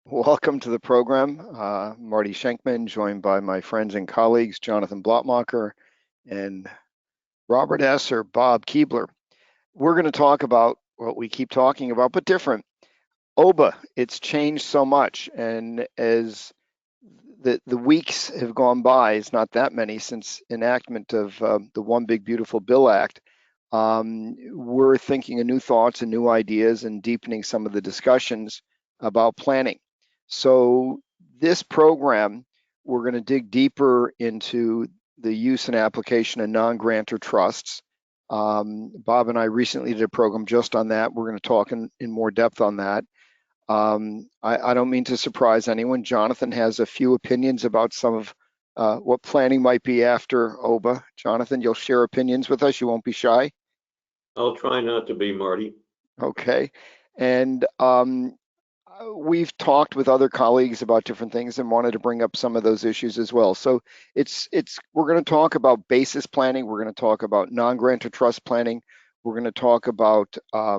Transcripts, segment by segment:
Welcome to the program. Marty Shenkman, joined by my friends and colleagues, Jonathan Blotmacher and Robert S. or Bob Keebler. We're going to talk about what we keep talking about, but different. OBBBA, it's changed so much. And as the weeks have gone by, it's not that many since enactment of the One Big Beautiful Bill Act. We're thinking of new thoughts and new ideas and deepening some of the discussions about planning. So this program, we're going to dig deeper into the use and application of non-grantor trusts. Bob and I recently did a program just on that. We're going to talk in more depth on that. I don't mean to surprise anyone. Jonathan has a few opinions about some of what planning might be after OBBBA. Jonathan, you'll share opinions with us. You won't be shy. I'll try not to be, Marty. Okay. And we've talked with other colleagues about different things and wanted to bring up some of those issues as well. So we're going to talk about basis planning. We're going to talk about non-grantor trust planning. We're going to talk about a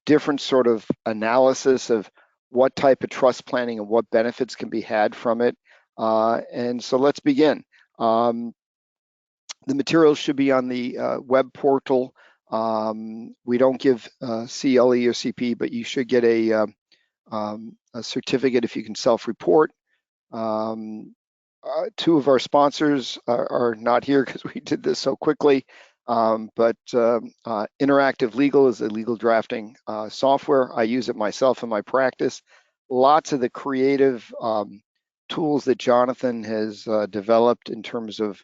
different sort of analysis of what type of trust planning and what benefits can be had from it. And so let's begin. The materials should be on the web portal. We don't give CLE or CP, but you should get a certificate if you can self-report. Two of our sponsors are not here because we did this so quickly, but Interactive Legal is a legal drafting software. I use it myself in my practice. Lots of the creative tools that Jonathan has developed in terms of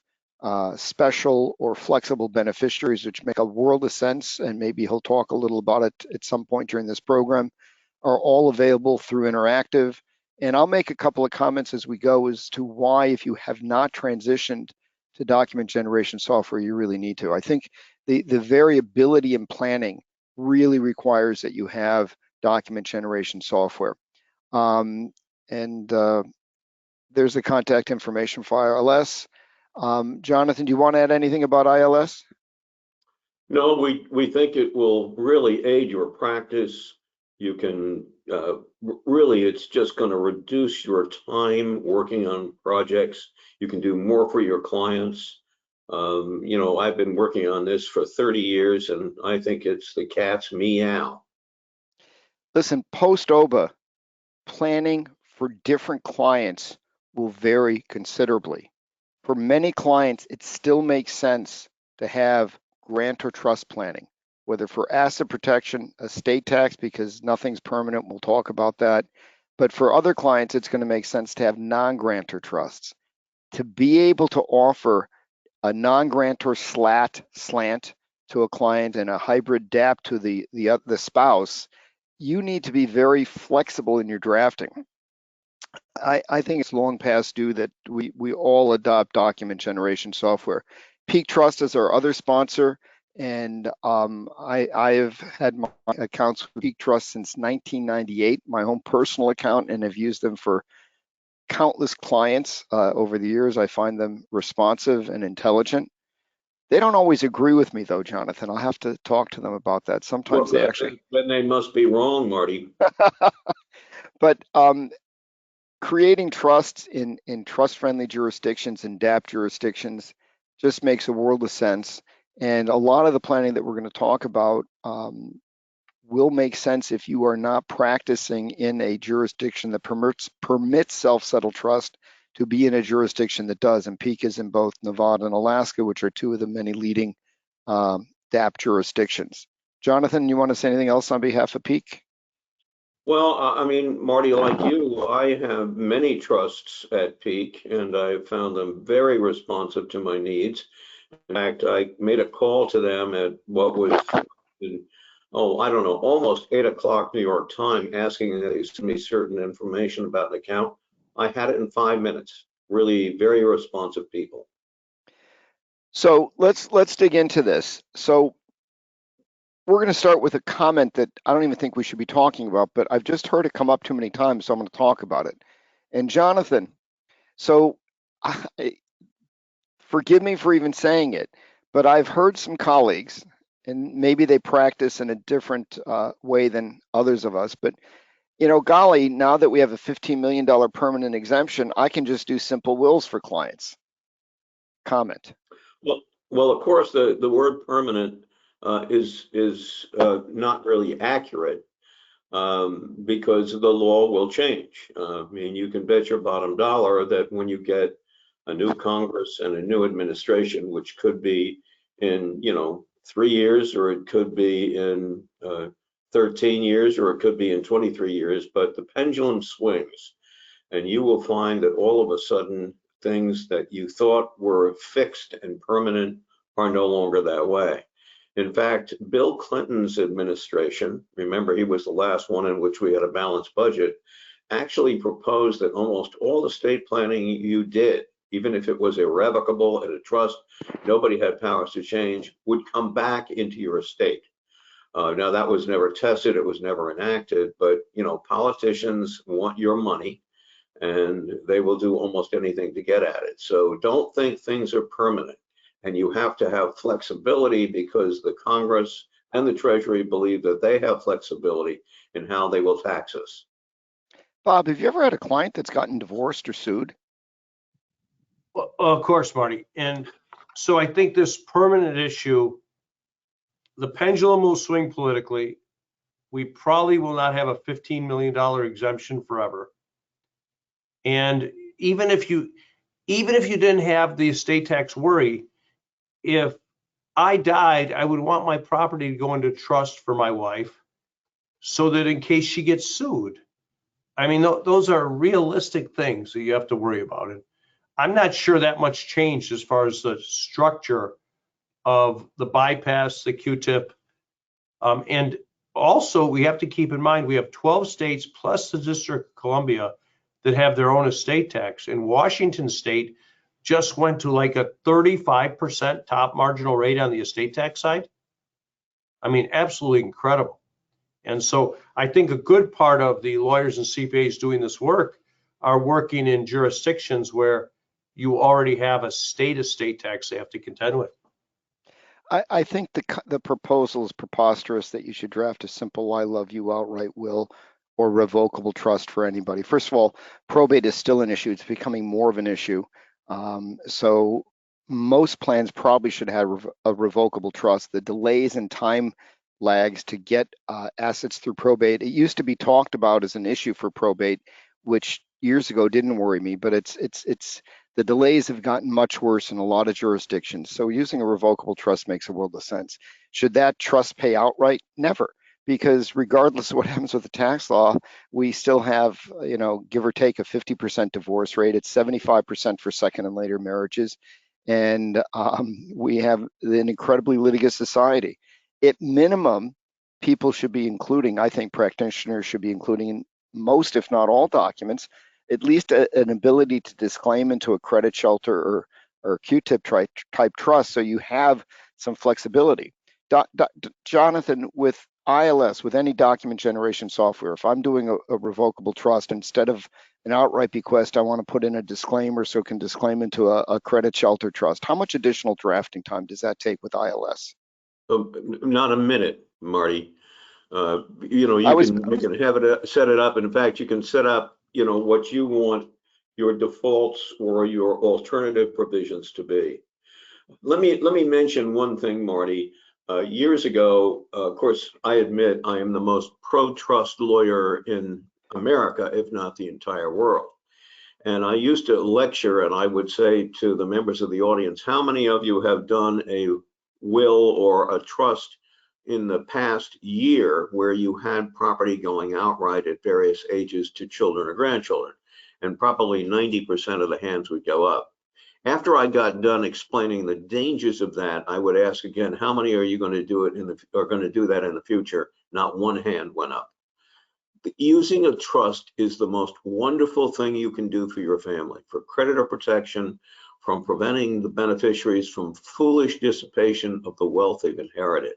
special or flexible beneficiaries, which make a world of sense, and maybe he'll talk a little about it at some point during this program, are all available through Interactive. And I'll make a couple of comments as we go as to why, if you have not transitioned to document generation software, you really need to. I think the variability in planning really requires that you have document generation software. And there's the contact information for ILS. Jonathan, do you want to add anything about ILS? No, we think it will really aid your practice. You can really, it's just going to reduce your time working on projects. You can do more for your clients. I've been working on this for 30 years, and I think it's the cat's meow. Listen, post-OBBBA, planning for different clients will vary considerably. For many clients, it still makes sense to have grantor trust planning, whether for asset protection, estate tax, because nothing's permanent, we'll talk about that. But for other clients, it's going to make sense to have non-grantor trusts. To be able to offer a non-grantor slant to a client and a hybrid DAP to the spouse, you need to be very flexible in your drafting. I think it's long past due that we all adopt document generation software. Peak Trust is our other sponsor, and I have had my accounts with Peak Trust since 1998, my own personal account, and have used them for countless clients over the years. I find them responsive and intelligent. They don't always agree with me, though, Jonathan. I'll have to talk to them about that. Sometimes Well, they actually. then they must be wrong, Marty. But creating trusts in trust-friendly jurisdictions and DAP jurisdictions just makes a world of sense. And a lot of the planning that we're going to talk about will make sense if you are not practicing in a jurisdiction that permits self-settled trust to be in a jurisdiction that does. And Peak is in both Nevada and Alaska, which are two of the many leading DAP jurisdictions. Jonathan, you want to say anything else on behalf of Peak? Well, I mean, Marty, like you, I have many trusts at Peak, and I've found them very responsive to my needs. In fact, I made a call to them at what was, I don't know, almost 8 o'clock New York time, asking that they send me certain information about an account. I had it in 5 minutes. Really very responsive people. So let's dig into this. So we're going to start with a comment that I don't even think we should be talking about, but I've just heard it come up too many times, so I'm going to talk about it. And Jonathan, so forgive me for even saying it, but I've heard some colleagues, and maybe they practice in a different way than others of us, but You know, golly, now that we have a $15 million permanent exemption, I can just do simple wills for clients. Comment. Well, well, of course, the word permanent is not really accurate because the law will change. I mean, you can bet your bottom dollar that when you get a new Congress and a new administration, which could be in, 3 years, or it could be in 13 years, or it could be in 23 years, but the pendulum swings, and you will find that all of a sudden things that you thought were fixed and permanent are no longer that way. In fact, Bill Clinton's administration, remember he was the last one in which we had a balanced budget, actually proposed that almost all estate planning you did, even if it was irrevocable at a trust, nobody had powers to change, would come back into your estate. Now that was never tested, it was never enacted, but politicians want your money and they will do almost anything to get at it. So don't think things are permanent. And you have to have flexibility because the Congress and the Treasury believe that they have flexibility in how they will tax us. Bob, have you ever had a client that's gotten divorced or sued? Well, of course, Marty. And so I think this permanent issue, the pendulum will swing politically. We probably will not have a $15 million exemption forever. And even if you didn't have the estate tax worry, if I died, I would want my property to go into trust for my wife so that in case she gets sued. I mean, those are realistic things that you have to worry about. And I'm not sure that much changed as far as the structure of the bypass, the Q-tip. And also, we have to keep in mind, we have 12 states plus the District of Columbia that have their own estate tax. And Washington State just went to like a 35% top marginal rate on the estate tax side. I mean, absolutely incredible. And so I think a good part of the lawyers and CPAs doing this work are working in jurisdictions where you already have a state estate tax they have to contend with. I think the proposal is preposterous that you should draft a simple I love you outright will or revocable trust for anybody. First of all, probate is still an issue. It's becoming more of an issue. So most plans probably should have a revocable trust. The delays and time lags to get assets through probate, it used to be talked about as an issue for probate, which years ago didn't worry me, but it's the delays have gotten much worse in a lot of jurisdictions. So using a revocable trust makes a world of sense. Should that trust pay outright? Never, because regardless of what happens with the tax law, we still have, give or take a 50% divorce rate. It's 75% for second and later marriages. And we have an incredibly litigious society. At minimum, people should be including, I think practitioners should be including in most, if not all documents, at least an ability to disclaim into a credit shelter or Q-tip type trust, so you have some flexibility. Jonathan, with ILS, with any document generation software, if I'm doing a revocable trust, instead of an outright bequest, I want to put in a disclaimer so it can disclaim into a credit shelter trust. How much additional drafting time does that take with ILS? Not a minute, Marty. You can have it set it up. In fact, you can set up what you want your defaults or your alternative provisions to be. Let me mention one thing, Marty. Years ago, of course, I admit I am the most pro-trust lawyer in America, if not the entire world. And I used to lecture, and I would say to the members of the audience, how many of you have done a will or a trust in the past year where you had property going outright at various ages to children or grandchildren? And probably 90% of the hands would go up. After I got done explaining the dangers of that, I would ask again, how many are you going to do it are going to do that in the future? Not one hand went up. Using a trust is the most wonderful thing you can do for your family, for creditor protection, from preventing the beneficiaries from foolish dissipation of the wealth they've inherited.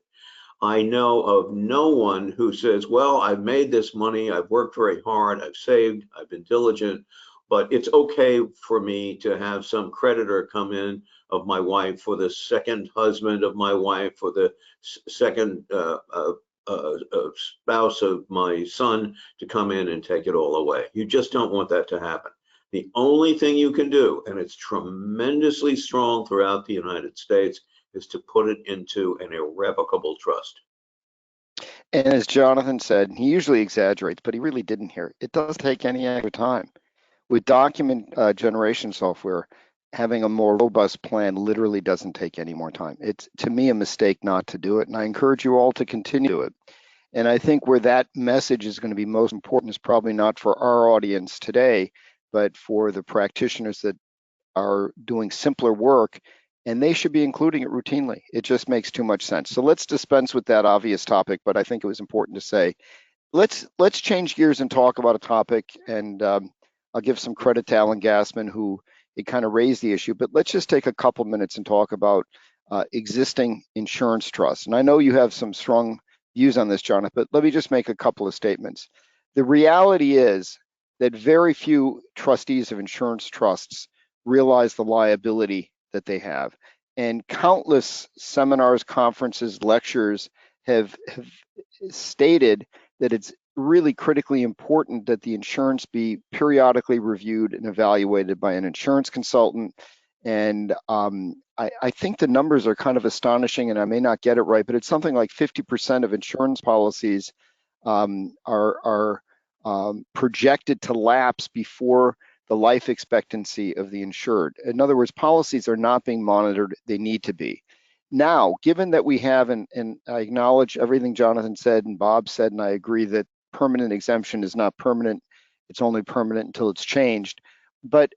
I know of no one who says, well, I've made this money, I've worked very hard, I've saved, I've been diligent, but it's okay for me to have some creditor come in of my wife, for the second husband of my wife, for the second spouse of my son to come in and take it all away. You just don't want that to happen. The only thing you can do, and it's tremendously strong throughout the United States, is to put it into an irrevocable trust. And as Jonathan said, he usually exaggerates, but he really didn't here. It doesn't take any extra time. With document generation software, having a more robust plan literally doesn't take any more time. It's, to me, a mistake not to do it, and I encourage you all to continue it. And I think where that message is going to be most important is probably not for our audience today, but for the practitioners that are doing simpler work, and they should be including it routinely. It just makes too much sense. So let's dispense with that obvious topic, but I think it was important to say. Let's change gears and talk about a topic, and I'll give some credit to Alan Gassman, who it kind of raised the issue, but let's just take a couple minutes and talk about existing insurance trusts. And I know you have some strong views on this, Jonathan, but let me just make a couple of statements. The reality is that very few trustees of insurance trusts realize the liability that they have. And countless seminars, conferences, lectures have stated that it's really critically important that the insurance be periodically reviewed and evaluated by an insurance consultant. And I think the numbers are kind of astonishing, and I may not get it right, but it's something like 50% of insurance policies are projected to lapse before the life expectancy of the insured. In other words, policies are not being monitored. They need to be. Now, given that we have, and I acknowledge everything Jonathan said and Bob said, and I agree that permanent exemption is not permanent. It's only permanent until it's changed. But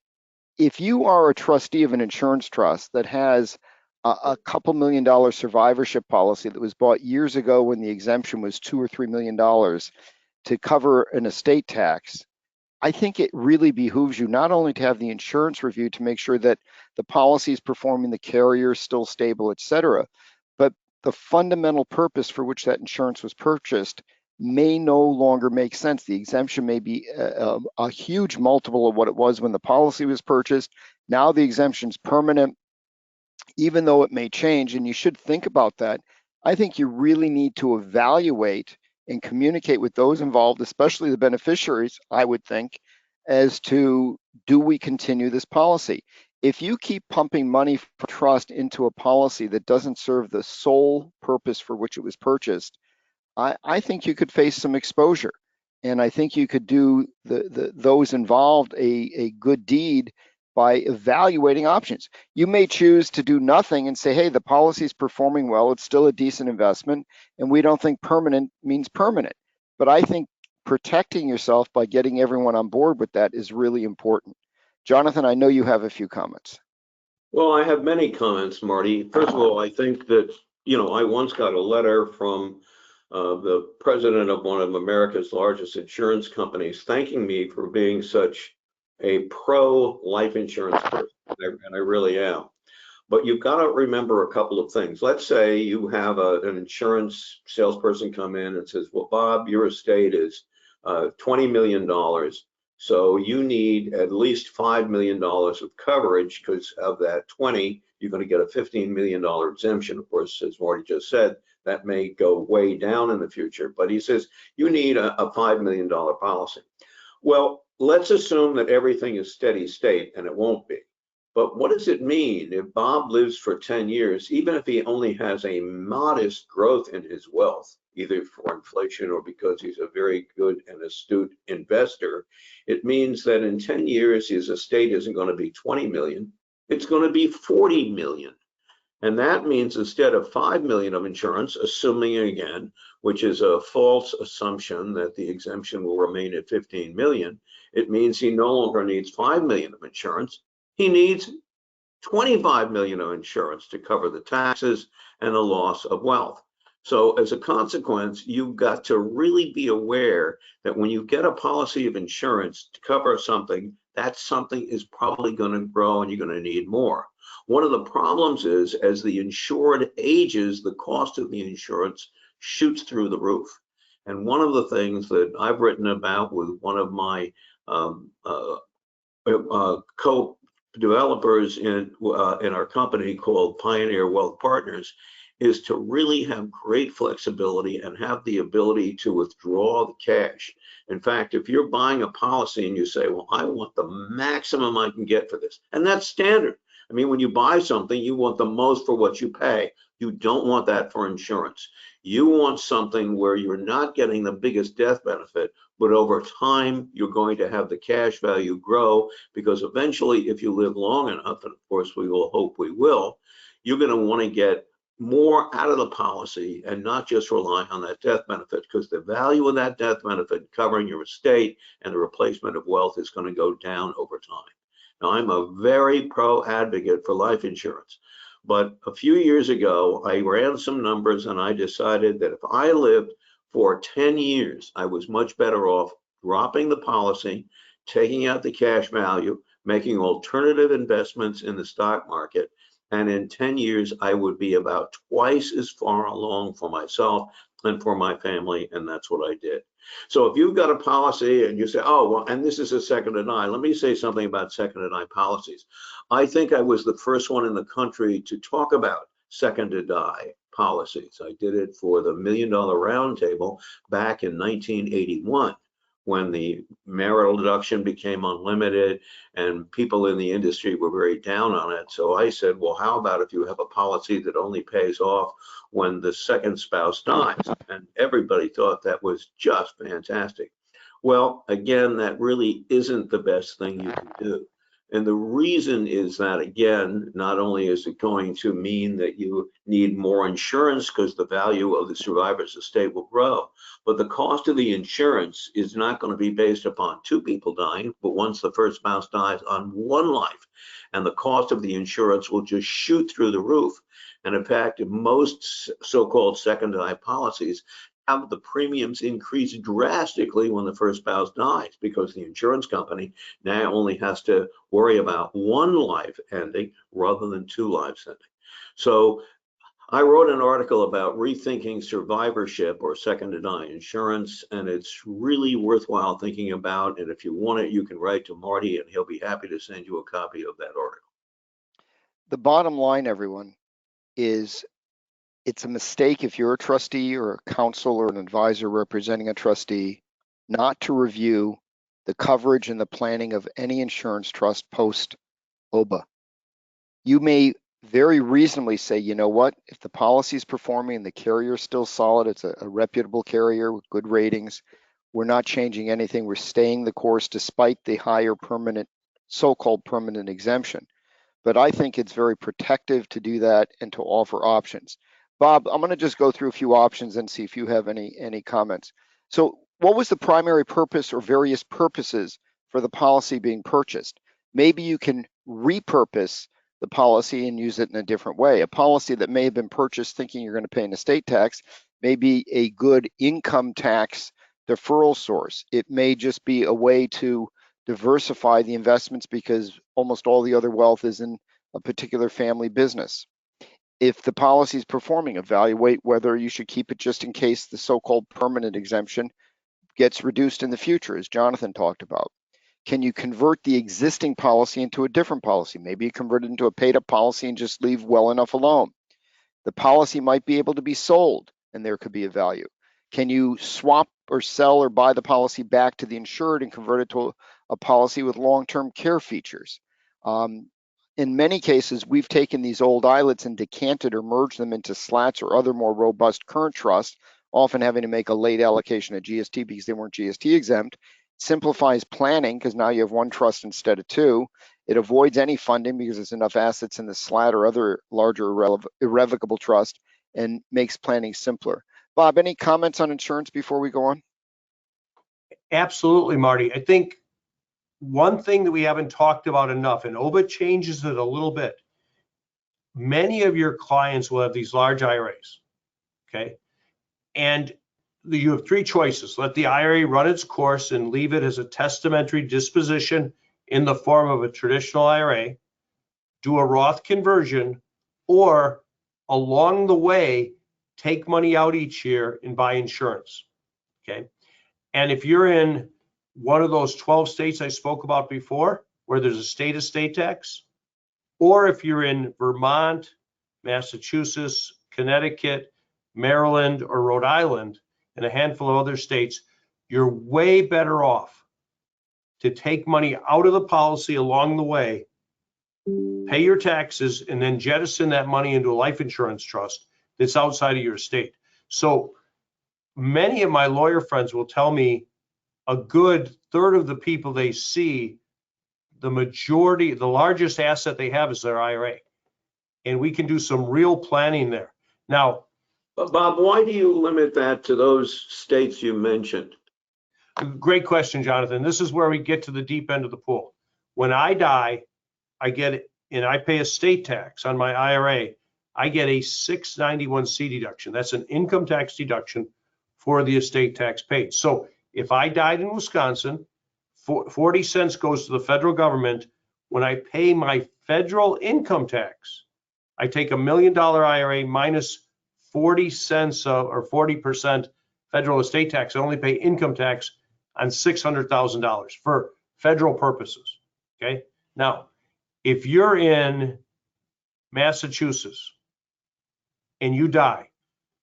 if you are a trustee of an insurance trust that has a couple $1 million survivorship policy that was bought years ago when the exemption was $2 or $3 million to cover an estate tax, I think it really behooves you not only to have the insurance review to make sure that the policy is performing, the carrier is still stable, et cetera, but the fundamental purpose for which that insurance was purchased may no longer make sense. The exemption may be a huge multiple of what it was when the policy was purchased. Now the exemption is permanent, even though it may change, and you should think about that. I think you really need to evaluate and communicate with those involved, especially the beneficiaries, I would think, as to, do we continue this policy? If you keep pumping money for trust into a policy that doesn't serve the sole purpose for which it was purchased, I think you could face some exposure. And I think you could do those involved a good deed by evaluating options. You may choose to do nothing and say, hey, the policy is performing well, it's still a decent investment, and we don't think permanent means permanent. But I think protecting yourself by getting everyone on board with that is really important. Jonathan, I know you have a few comments. Well, I have many comments, Marty. First of all, I think that, I once got a letter from the president of one of America's largest insurance companies thanking me for being such a pro life insurance person, and I really am. But you've got to remember a couple of things. Let's say you have an insurance salesperson come in and says, well, Bob, your estate is $20 million. So you need at least $5 million of coverage, because of that 20, you're going to get a $15 million exemption. Of course, as Marty just said, that may go way down in the future. But he says, you need a $5 million policy. Well, let's assume that everything is steady state, and it won't be. But what does it mean if Bob lives for 10 years, even if he only has a modest growth in his wealth, either for inflation or because he's a very good and astute investor? It means that in 10 years, his estate isn't going to be 20 million, it's going to be 40 million. And that means instead of 5 million of insurance, assuming again, which is a false assumption that the exemption will remain at 15 million, it means he no longer needs 5 million of insurance. He needs 25 million of insurance to cover the taxes and the loss of wealth. So as a consequence, you've got to really be aware that when you get a policy of insurance to cover something, that something is probably going to grow and you're going to need more. One of the problems is, as the insured ages, the cost of the insurance shoots through the roof. And one of the things that I've written about with one of my co-developers in our company called Pioneer Wealth Partners is to really have great flexibility and have the ability to withdraw the cash. In fact, if you're buying a policy and you say, well, I want the maximum I can get for this, and that's standard. I mean, when you buy something, you want the most for what you pay. You don't want that for insurance. You want something where you're not getting the biggest death benefit, but over time, you're going to have the cash value grow, because eventually, if you live long enough, and of course we will hope we will, you're going to want to get more out of the policy and not just rely on that death benefit, because the value of that death benefit covering your estate and the replacement of wealth is going to go down over time. Now, I'm a very pro advocate for life insurance, but a few years ago, I ran some numbers and I decided that if I lived for 10 years, I was much better off dropping the policy, taking out the cash value, making alternative investments in the stock market, and in 10 years, I would be about twice as far along for myself and for my family, and that's what I did. So if you've got a policy and you say, oh, well, and this is a second to die, let me say something about second to die policies. I think I was the first one in the country to talk about second to die policies. I did it for the $1 Million Roundtable back in 1981. When the marital deduction became unlimited and people in the industry were very down on it. So I said, well, how about if you have a policy that only pays off when the second spouse dies? And everybody thought that was just fantastic. Well, again, that really isn't the best thing you can do. And the reason is that, again, not only is it going to mean that you need more insurance because the value of the survivor's estate will grow, but the cost of the insurance is not going to be based upon two people dying, but once the first spouse dies, on one life. And the cost of the insurance will just shoot through the roof. And in fact, most so-called second to die policies have the premiums increase drastically when the first spouse dies, because the insurance company now only has to worry about one life ending rather than two lives ending. So I wrote an article about rethinking survivorship or second to die insurance, and it's really worthwhile thinking about. And if you want it, you can write to Marty and he'll be happy to send you a copy of that article. The bottom line, everyone, is it's a mistake if you're a trustee or a counsel or an advisor representing a trustee not to review the coverage and the planning of any insurance trust post-OBBBA. You may very reasonably say, you know what, if the policy is performing and the carrier is still solid, it's a reputable carrier with good ratings, we're not changing anything, we're staying the course despite the higher permanent, so-called permanent exemption. But I think it's very protective to do that and to offer options. Bob, I'm going to just go through a few options and see if you have any comments. So what was the primary purpose or various purposes for the policy being purchased? Maybe you can repurpose the policy and use it in a different way. A policy that may have been purchased thinking you're going to pay an estate tax may be a good income tax deferral source. It may just be a way to diversify the investments because almost all the other wealth is in a particular family business. If the policy is performing, evaluate whether you should keep it just in case the so-called permanent exemption gets reduced in the future, as Jonathan talked about. Can you convert the existing policy into a different policy? Maybe you convert it into a paid-up policy and just leave well enough alone. The policy might be able to be sold, and there could be a value. Can you swap or sell or buy the policy back to the insured and convert it to a policy with long-term care features? In many cases, we've taken these old ILITs and decanted or merged them into SLATs or other more robust current trusts, often having to make a late allocation of GST because they weren't GST exempt. Simplifies planning because now you have one trust instead of two. It avoids any funding because there's enough assets in the SLAT or other larger irrevocable trust, and makes planning simpler. Bob, any comments on insurance before we go on? Absolutely, Marty. I think one thing that we haven't talked about enough, and OBBBA changes it a little bit. Many of your clients will have these large IRAs, okay? And you have three choices. Let the IRA run its course and leave it as a testamentary disposition in the form of a traditional IRA, do a Roth conversion, or along the way, take money out each year and buy insurance, okay? And if you're in one of those 12 states I spoke about before, where there's a state estate tax, or if you're in Vermont, Massachusetts, Connecticut, Maryland, or Rhode Island, and a handful of other states, you're way better off to take money out of the policy along the way, pay your taxes, and then jettison that money into a life insurance trust that's outside of your estate. So many of my lawyer friends will tell me a good third of the people they see, the majority, the largest asset they have is their IRA. And we can do some real planning there. Now, Bob, why do you limit that to those states you mentioned? great question, Jonathan. This is where we get to the deep end of the pool. When I die, I get it, and I pay estate tax on my IRA. I get a 691C deduction. That's an income tax deduction for the estate tax paid. So if I died in Wisconsin, 40 cents goes to the federal government. When I pay my federal income tax, I take $1 million IRA minus 40 cents or 40% federal estate tax. I only pay income tax on $600,000 for federal purposes. Okay. Now, if you're in Massachusetts and you die,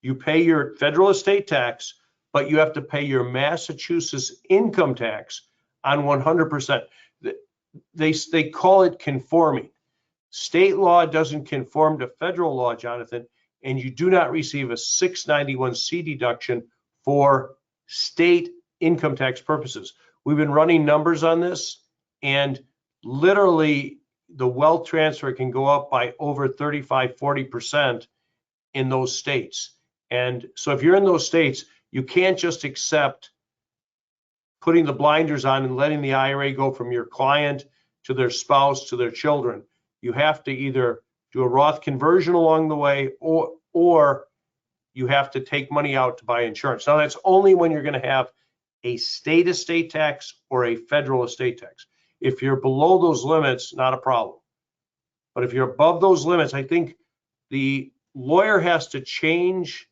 you pay your federal estate tax, but you have to pay your Massachusetts income tax on 100%. They call it conforming. State law doesn't conform to federal law, Jonathan, and you do not receive a 691C deduction for state income tax purposes. We've been running numbers on this, and literally the wealth transfer can go up by over 35, 40% in those states. And so if you're in those states, you can't just accept putting the blinders on and letting the IRA go from your client to their spouse to their children. You have to either do a Roth conversion along the way, or you have to take money out to buy insurance. Now, that's only when you're going to have a state estate tax or a federal estate tax. If you're below those limits, not a problem. But if you're above those limits, I think the lawyer has to change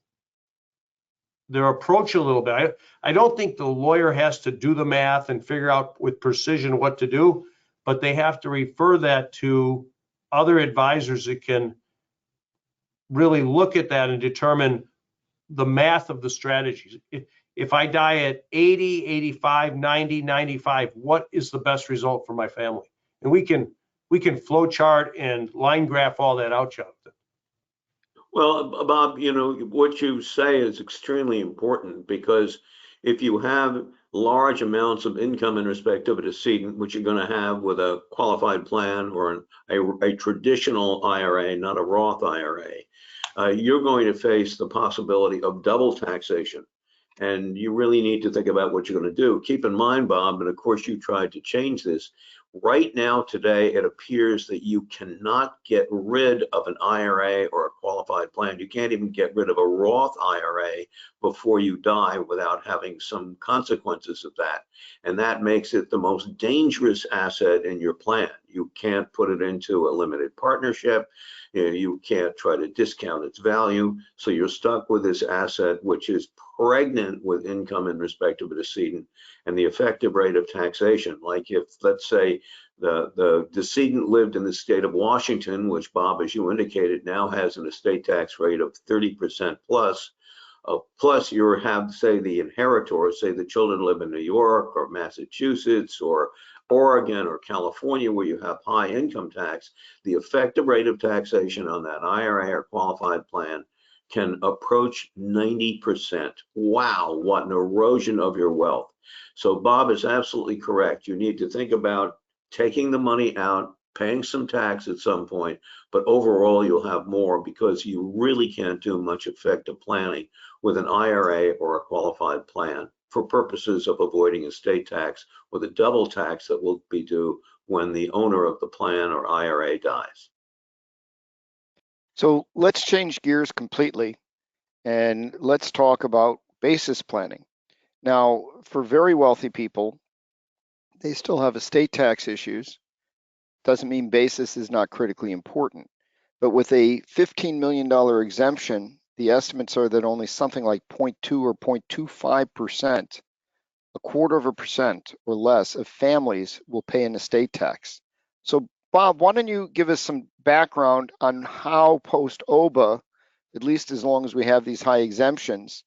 their approach a little bit. I don't think the lawyer has to do the math and figure out with precision what to do, but they have to refer that to other advisors that can really look at that and determine the math of the strategies. If I die at 80, 85, 90, 95, what is the best result for my family? And we can flow chart and line graph all that out, Jonathan. Well, Bob, you know, what you say is extremely important, because if you have large amounts of income in respect of a decedent, which you're going to have with a qualified plan or a traditional IRA, not a Roth IRA, you're going to face the possibility of double taxation. And you really need to think about what you're going to do. Keep in mind, Bob, and of course you tried to change this, right now today it appears that you cannot get rid of an IRA or a qualified plan. You can't even get rid of a Roth IRA before you die without having some consequences of that. And that makes it the most dangerous asset in your plan. You can't put it into a limited partnership. You can't try to discount its value. So you're stuck with this asset, which is pregnant with income in respect of a decedent, and the effective rate of taxation. Like if, let's say, the decedent lived in the state of Washington, which, Bob, as you indicated, now has an estate tax rate of 30% plus, plus you have, say, the inheritor, say the children live in New York or Massachusetts or Oregon or California, where you have high income tax, the effective rate of taxation on that IRA or qualified plan can approach 90%. Wow, what an erosion of your wealth. So Bob is absolutely correct. You need to think about taking the money out, paying some tax at some point, but overall you'll have more, because you really can't do much effective planning with an IRA or a qualified plan for purposes of avoiding estate tax or the double tax that will be due when the owner of the plan or IRA dies. So let's change gears completely and let's talk about basis planning. Now, for very wealthy people, they still have estate tax issues. Doesn't mean basis is not critically important. But with a $15 million exemption, the estimates are that only something like 0.2 or 0.25%, a quarter of a percent or less of families will pay an estate tax. So Bob, why don't you give us some background on how post-OBBBA at least as long as we have these high exemptions.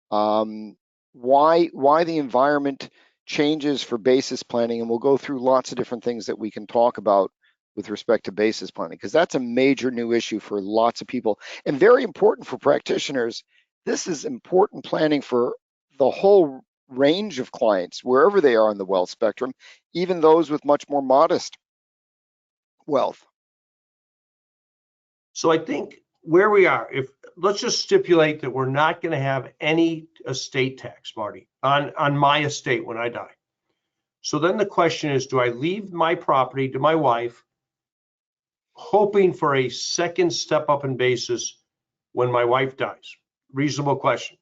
Why the environment changes for basis planning, and we'll go through lots of different things that we can talk about with respect to basis planning, because that's a major new issue for lots of people and very important for practitioners. This is important planning for the whole range of clients, wherever they are on the wealth spectrum, even those with much more modest wealth. So I think where we are, if let's just stipulate that we're not going to have any estate tax, Marty, on my estate when I die. So then the question is, do I leave my property to my wife, hoping for a second step up in basis when my wife dies? Reasonable question.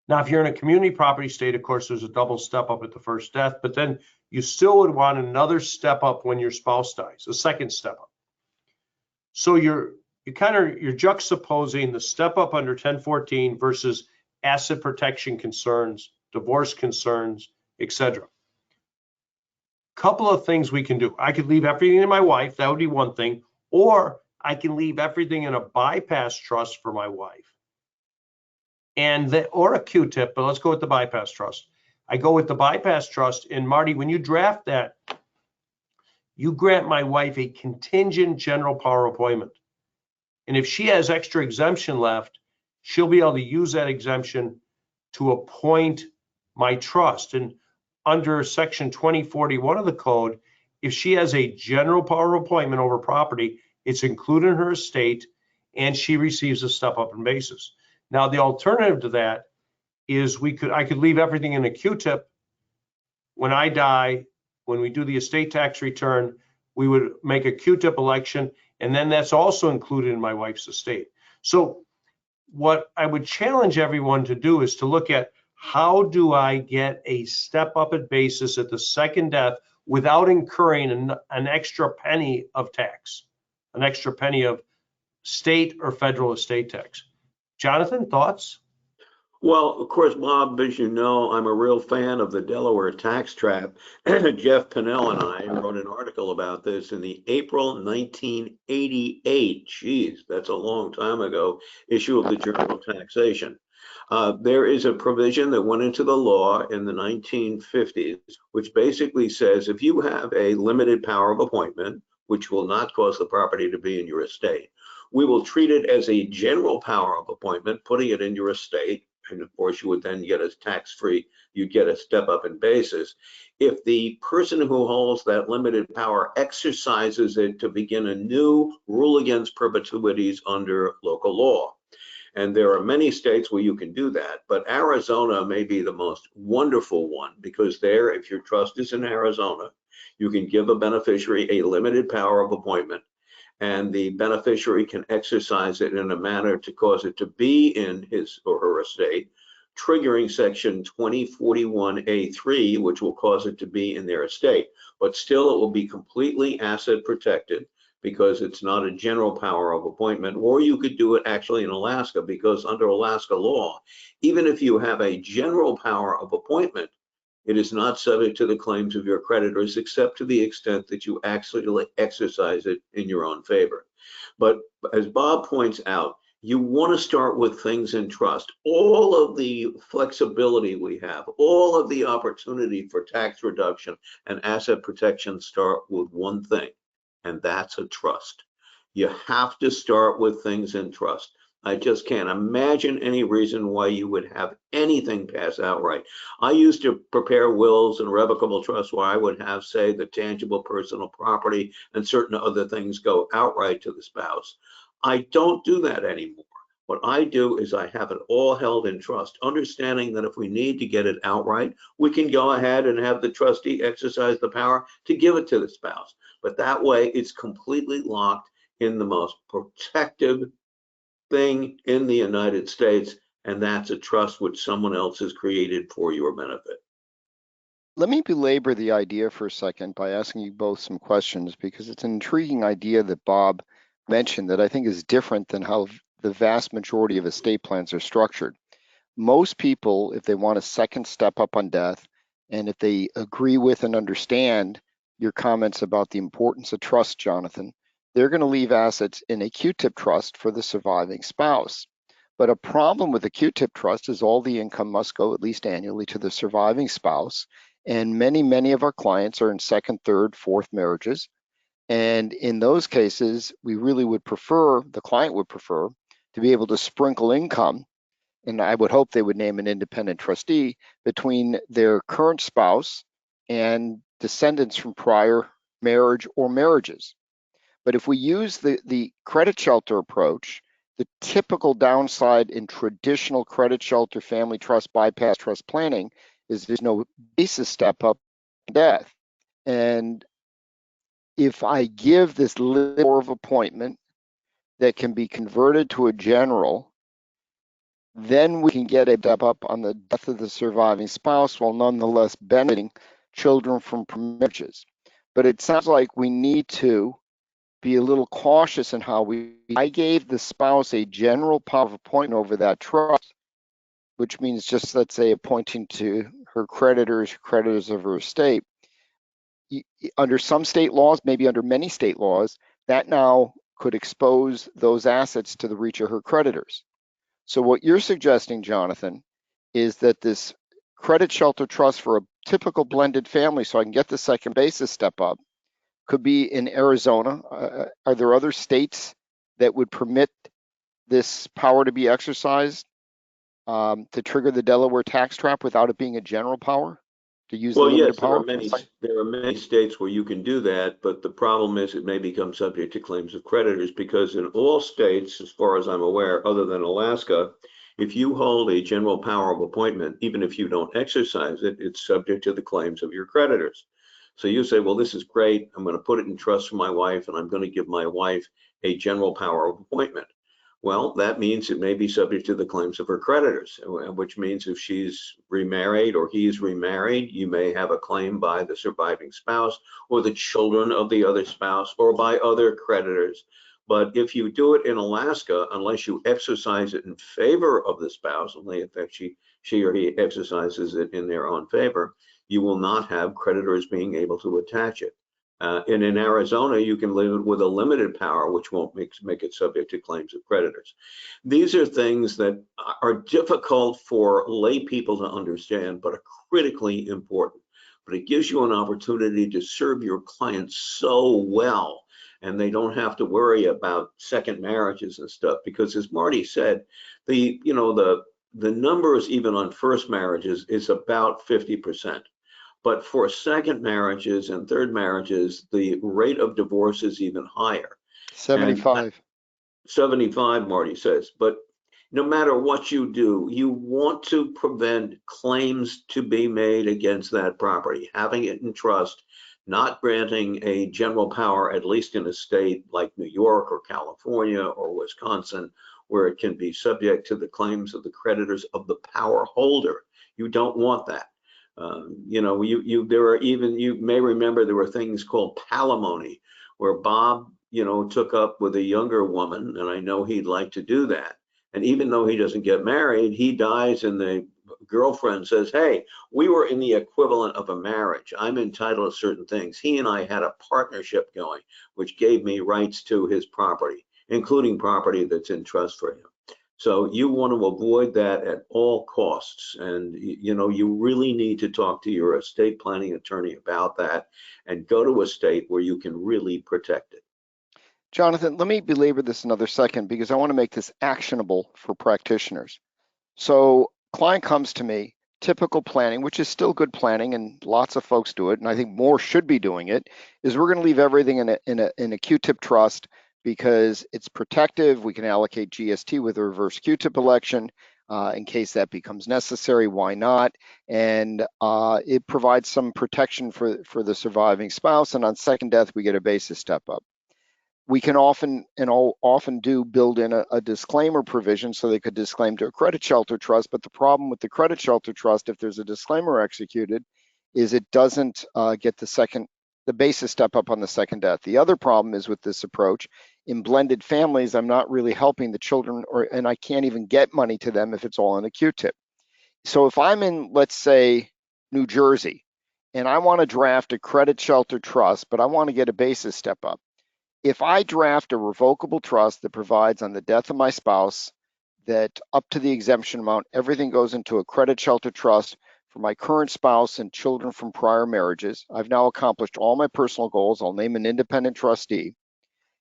Now, if you're in a community property state, of course, there's a double step up at the first death, but then you still would want another step up when your spouse dies, a second step up. So you're juxtaposing the step up under 1014 versus asset protection concerns, divorce concerns, etc. Couple of things we can do. I could leave everything to my wife, that would be one thing, or I can leave everything in a bypass trust for my wife. Or a Q-tip, but let's go with the bypass trust. I go with the bypass trust, and Marty, when you draft that, you grant my wife a contingent general power appointment. And if she has extra exemption left, she'll be able to use that exemption to appoint my trust. And under section 2041 of the code, if she has a general power of appointment over property, it's included in her estate and she receives a step up in basis. Now, the alternative to that is I could leave everything in a Q-tip. When I die, when we do the estate tax return, we would make a Q-tip election, and then that's also included in my wife's estate. So what I would challenge everyone to do is to look at, how do I get a step up at basis at the second death without incurring an extra penny of tax, an extra penny of state or federal estate tax? Jonathan, thoughts? Well, of course, Bob, as you know, I'm a real fan of the Delaware tax trap. Jeff Pinnell and I wrote an article about this in the April 1988, geez, that's a long time ago, issue of the Journal of Taxation. There is a provision that went into the law in the 1950s, which basically says if you have a limited power of appointment, which will not cause the property to be in your estate, we will treat it as a general power of appointment, putting it in your estate. And of course, you would then get a tax-free, you'd get a step up in basis. If the person who holds that limited power exercises it to begin a new rule against perpetuities under local law. And there are many states where you can do that, but Arizona may be the most wonderful one, because there, if your trust is in Arizona, you can give a beneficiary a limited power of appointment, and the beneficiary can exercise it in a manner to cause it to be in his or her estate, triggering section 2041A3, which will cause it to be in their estate. But still, it will be completely asset protected, because it's not a general power of appointment. Or you could do it actually in Alaska, because under Alaska law, even if you have a general power of appointment, it is not subject to the claims of your creditors, except to the extent that you actually exercise it in your own favor. But as Bob points out, you want to start with things in trust. All of the flexibility we have, all of the opportunity for tax reduction and asset protection start with one thing, and that's a trust. You have to start with things in trust. I just can't imagine any reason why you would have anything pass outright. I used to prepare wills and irrevocable trusts where I would have, say, the tangible personal property and certain other things go outright to the spouse. I don't do that anymore. What I do is I have it all held in trust, understanding that if we need to get it outright, we can go ahead and have the trustee exercise the power to give it to the spouse. But that way, it's completely locked in the most protective thing in the United States, and that's a trust which someone else has created for your benefit. Let me belabor the idea for a second by asking you both some questions, because it's an intriguing idea that Bob mentioned that I think is different than how the vast majority of estate plans are structured. Most people, if they want a second step up on death, and if they agree with and understand your comments about the importance of trust, Jonathan, they're going to leave assets in a Q-tip trust for the surviving spouse. But a problem with the Q-tip trust is all the income must go at least annually to the surviving spouse. And many of our clients are in second, third, fourth marriages. And in those cases, we really would prefer, the client would prefer, to be able to sprinkle income, and I would hope they would name an independent trustee, between their current spouse and descendants from prior marriage or marriages. But if we use the credit shelter approach, the typical downside in traditional credit shelter family trust bypass trust planning is there's no basis step up death. And if I give this little of appointment that can be converted to a general, then we can get a step up on the death of the surviving spouse while nonetheless benefiting children from marriages. But it sounds like we need to be a little cautious in how I gave the spouse a general power of appointment over that trust, which means just, let's say, appointing to her creditors of her estate. Under some state laws, maybe under many state laws, that now could expose those assets to the reach of her creditors. So what you're suggesting, Jonathan, is that this credit shelter trust for a typical blended family, so I can get the second basis step up, could be in Arizona. Are there other states that would permit this power to be exercised to trigger the Delaware tax trap without it being a general power? To use the Well, limited yes, power? there are many states where you can do that, but the problem is it may become subject to claims of creditors because in all states, as far as I'm aware, other than Alaska, if you hold a general power of appointment, even if you don't exercise it, it's subject to the claims of your creditors. So you say, well, this is great. I'm going to put it in trust for my wife, and I'm going to give my wife a general power of appointment. Well, that means it may be subject to the claims of her creditors, which means if she's remarried or he's remarried, you may have a claim by the surviving spouse or the children of the other spouse or by other creditors. But if you do it in Alaska, unless you exercise it in favor of the spouse, only if she or he exercises it in their own favor, you will not have creditors being able to attach it. And in Arizona, you can live with a limited power, which won't make it subject to claims of creditors. These are things that are difficult for lay people to understand, but are critically important. But it gives you an opportunity to serve your clients so well, and they don't have to worry about second marriages and stuff. Because as Marty said, the numbers even on first marriages is about 50%. But for second marriages and third marriages, the rate of divorce is even higher. 75. 75, Marty says. But no matter what you do, you want to prevent claims to be made against that property. Having it in trust, not granting a general power, at least in a state like New York or California or Wisconsin, where it can be subject to the claims of the creditors of the power holder. You don't want that. You may remember there were things called palimony, where Bob, took up with a younger woman, and I know he'd like to do that. And even though he doesn't get married, he dies, and the girlfriend says, hey, we were in the equivalent of a marriage. I'm entitled to certain things. He and I had a partnership going, which gave me rights to his property, including property that's in trust for him. So you want to avoid that at all costs. And, you really need to talk to your estate planning attorney about that and go to a state where you can really protect it. Jonathan, let me belabor this another second because I want to make this actionable for practitioners. So client comes to me, typical planning, which is still good planning and lots of folks do it, and I think more should be doing it, is we're going to leave everything in a Q-tip trust because it's protective. We can allocate GST with a reverse Q-tip election in case that becomes necessary. Why not? And it provides some protection for the surviving spouse, and on second death, we get a basis step up. We can often do build in a disclaimer provision so they could disclaim to a credit shelter trust. But the problem with the credit shelter trust, if there's a disclaimer executed, is it doesn't get the basis step up on the second death. The other problem is with this approach, in blended families, I'm not really helping the children, and I can't even get money to them if it's all in a Q-tip. So if I'm in, let's say, New Jersey, and I want to draft a credit shelter trust, but I want to get a basis step up, If I draft a revocable trust that provides on the death of my spouse that up to the exemption amount, everything goes into a credit shelter trust for my current spouse and children from prior marriages, I've now accomplished all my personal goals. I'll name an independent trustee.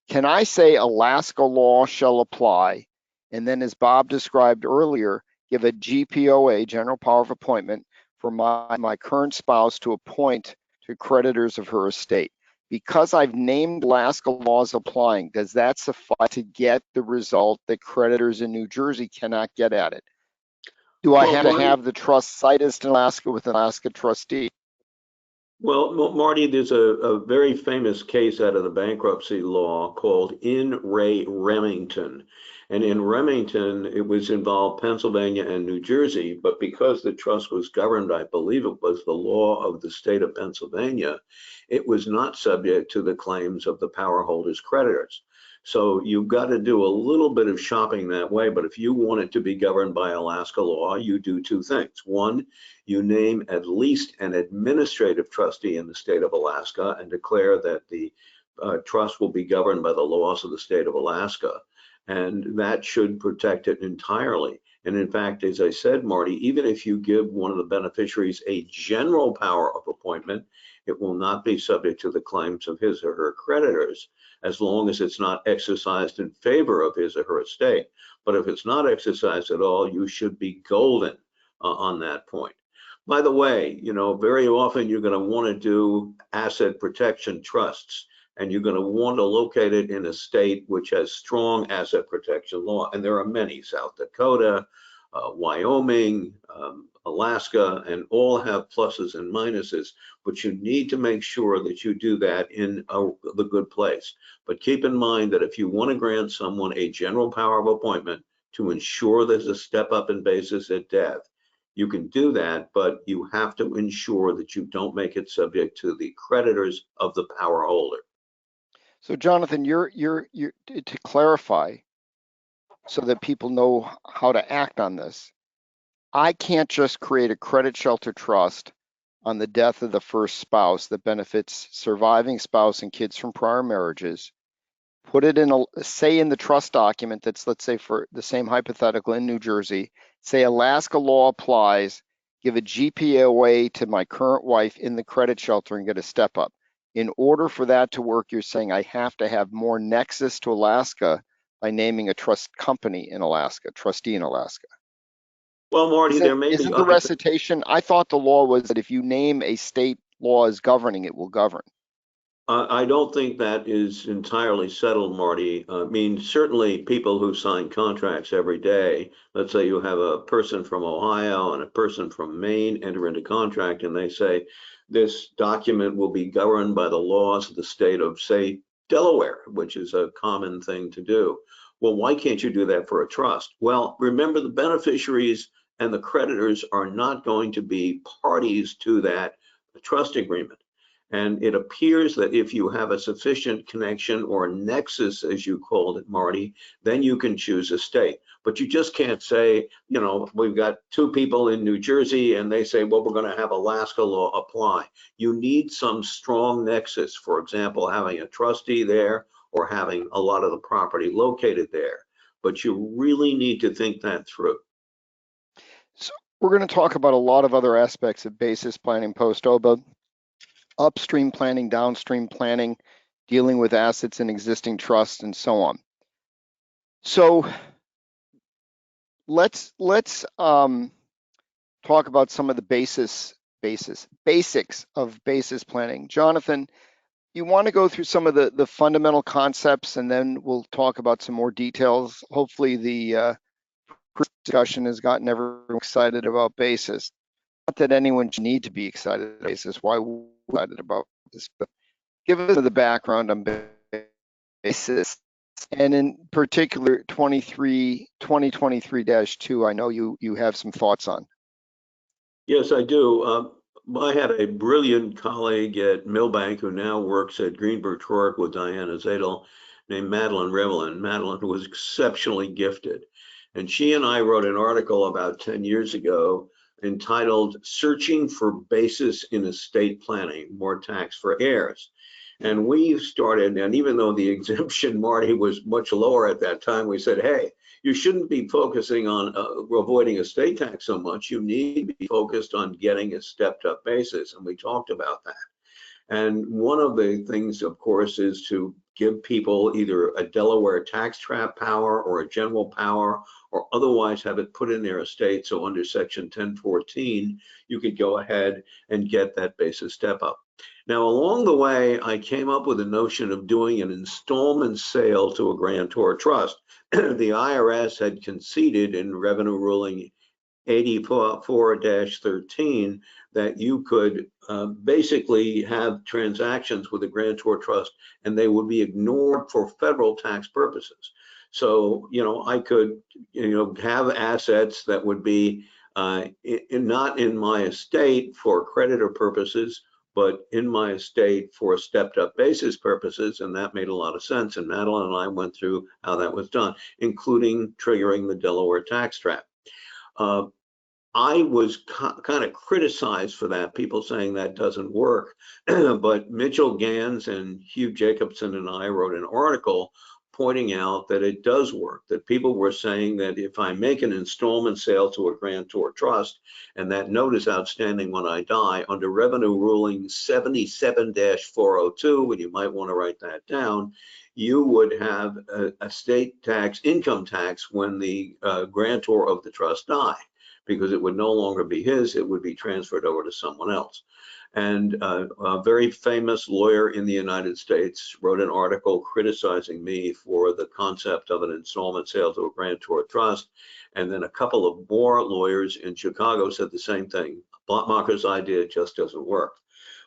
Can I say Alaska law shall apply? And then, as Bob described earlier, give a GPOA, general power of appointment, for my current spouse to appoint to creditors of her estate. Because I've named Alaska laws applying, does that suffice to get the result that creditors in New Jersey cannot get at it? Do I Well, have to Marty, have the trust situs in Alaska with an Alaska trustee? Marty, there's a very famous case out of the bankruptcy law called In Re Remington. And in Remington, it was involved Pennsylvania and New Jersey, but because the trust was governed, I believe it was the law of the state of Pennsylvania, it was not subject to the claims of the power holders' creditors. So you've got to do a little bit of shopping that way. But if you want it to be governed by Alaska law, you do two things. One, you name at least an administrative trustee in the state of Alaska and declare that the trust will be governed by the laws of the state of Alaska. And that should protect it entirely. And in fact, as I said, Marty, even if you give one of the beneficiaries a general power of appointment, it will not be subject to the claims of his or her creditors, as long as it's not exercised in favor of his or her estate. But if it's not exercised at all, you should be golden on that point. By the way, you know, very often you're going to want to do asset protection trusts, and you're going to want to locate it in a state which has strong asset protection law. And there are many: South Dakota, Wyoming, Alaska, and all have pluses and minuses. But you need to make sure that you do that in the good place. But keep in mind that if you want to grant someone a general power of appointment to ensure there's a step up in basis at death, you can do that, but you have to ensure that you don't make it subject to the creditors of the power holder. So, Jonathan, you're to clarify so that people know how to act on this. I can't just create a credit shelter trust on the death of the first spouse that benefits surviving spouse and kids from prior marriages, put it in say in the trust document that's, let's say, for the same hypothetical in New Jersey, say Alaska law applies, give a GPOA to my current wife in the credit shelter and get a step up. In order for that to work, you're saying I have to have more nexus to Alaska by naming a trust company in Alaska, trustee in Alaska. Well, Marty, there may be Isn't the recitation, I thought the law was that if you name a state law as governing, it will govern. I don't think that is entirely settled, Marty. I mean, certainly people who sign contracts every day, let's say you have a person from Ohio and a person from Maine enter into contract and they say, this document will be governed by the laws of the state of, say, Delaware, which is a common thing to do. Well, why can't you do that for a trust? Well, remember, the beneficiaries and the creditors are not going to be parties to that trust agreement. And it appears that if you have a sufficient connection or nexus, as you called it, Marty, then you can choose a state. But you just can't say, you know, we've got two people in New Jersey and they say, well, we're going to have Alaska law apply. You need some strong nexus, for example, having a trustee there or having a lot of the property located there. But you really need to think that through. So we're going to talk about a lot of other aspects of basis planning post-OBBBA. Upstream planning, downstream planning, dealing with assets in existing trusts, and so on. So let's talk about some of the basics of basis planning. Jonathan, you want to go through some of the fundamental concepts, and then we'll talk about some more details. Hopefully, the discussion has gotten everyone excited about basis. Not that anyone should need to be excited about basis. Why we're excited about this, but give us the background on basis, and in particular 2023-2. I know you have some thoughts on. Yes, I do. I had a brilliant colleague at Milbank who now works at Greenberg Traurig with Diana Zadel, named Madeline Revelin. Madeline was exceptionally gifted. And she and I wrote an article about 10 years ago entitled Searching for Basis in Estate Planning, More Tax for Heirs. And we started, and even though the exemption, Marty, was much lower at that time, we said, hey, you shouldn't be focusing on avoiding estate tax so much. You need to be focused on getting a stepped up basis. And we talked about that. And one of the things, of course, is to give people either a Delaware tax trap power or a general power, or otherwise have it put in their estate. So under section 1014, you could go ahead and get that basis step up. Now, along the way, I came up with a notion of doing an installment sale to a grantor trust. The IRS had conceded in Revenue Ruling 84-13 that you could basically have transactions with a grantor trust and they would be ignored for federal tax purposes. So, I could, have assets that would be not in my estate for creditor purposes, but in my estate for stepped up basis purposes. And that made a lot of sense. And Madeline and I went through how that was done, including triggering the Delaware tax trap. I was kind of criticized for that, people saying that doesn't work. But Mitchell Gans and Hugh Jacobson and I wrote an article pointing out that it does work, that people were saying that if I make an installment sale to a grantor trust and that note is outstanding when I die, under Revenue Ruling 77-402, and you might want to write that down, you would have a state tax, income tax, when the grantor of the trust died, because it would no longer be his, it would be transferred over to someone else. And a very famous lawyer in the United States wrote an article criticizing me for the concept of an installment sale to a grantor trust. And then a couple of more lawyers in Chicago said the same thing. Blockmacher's idea just doesn't work.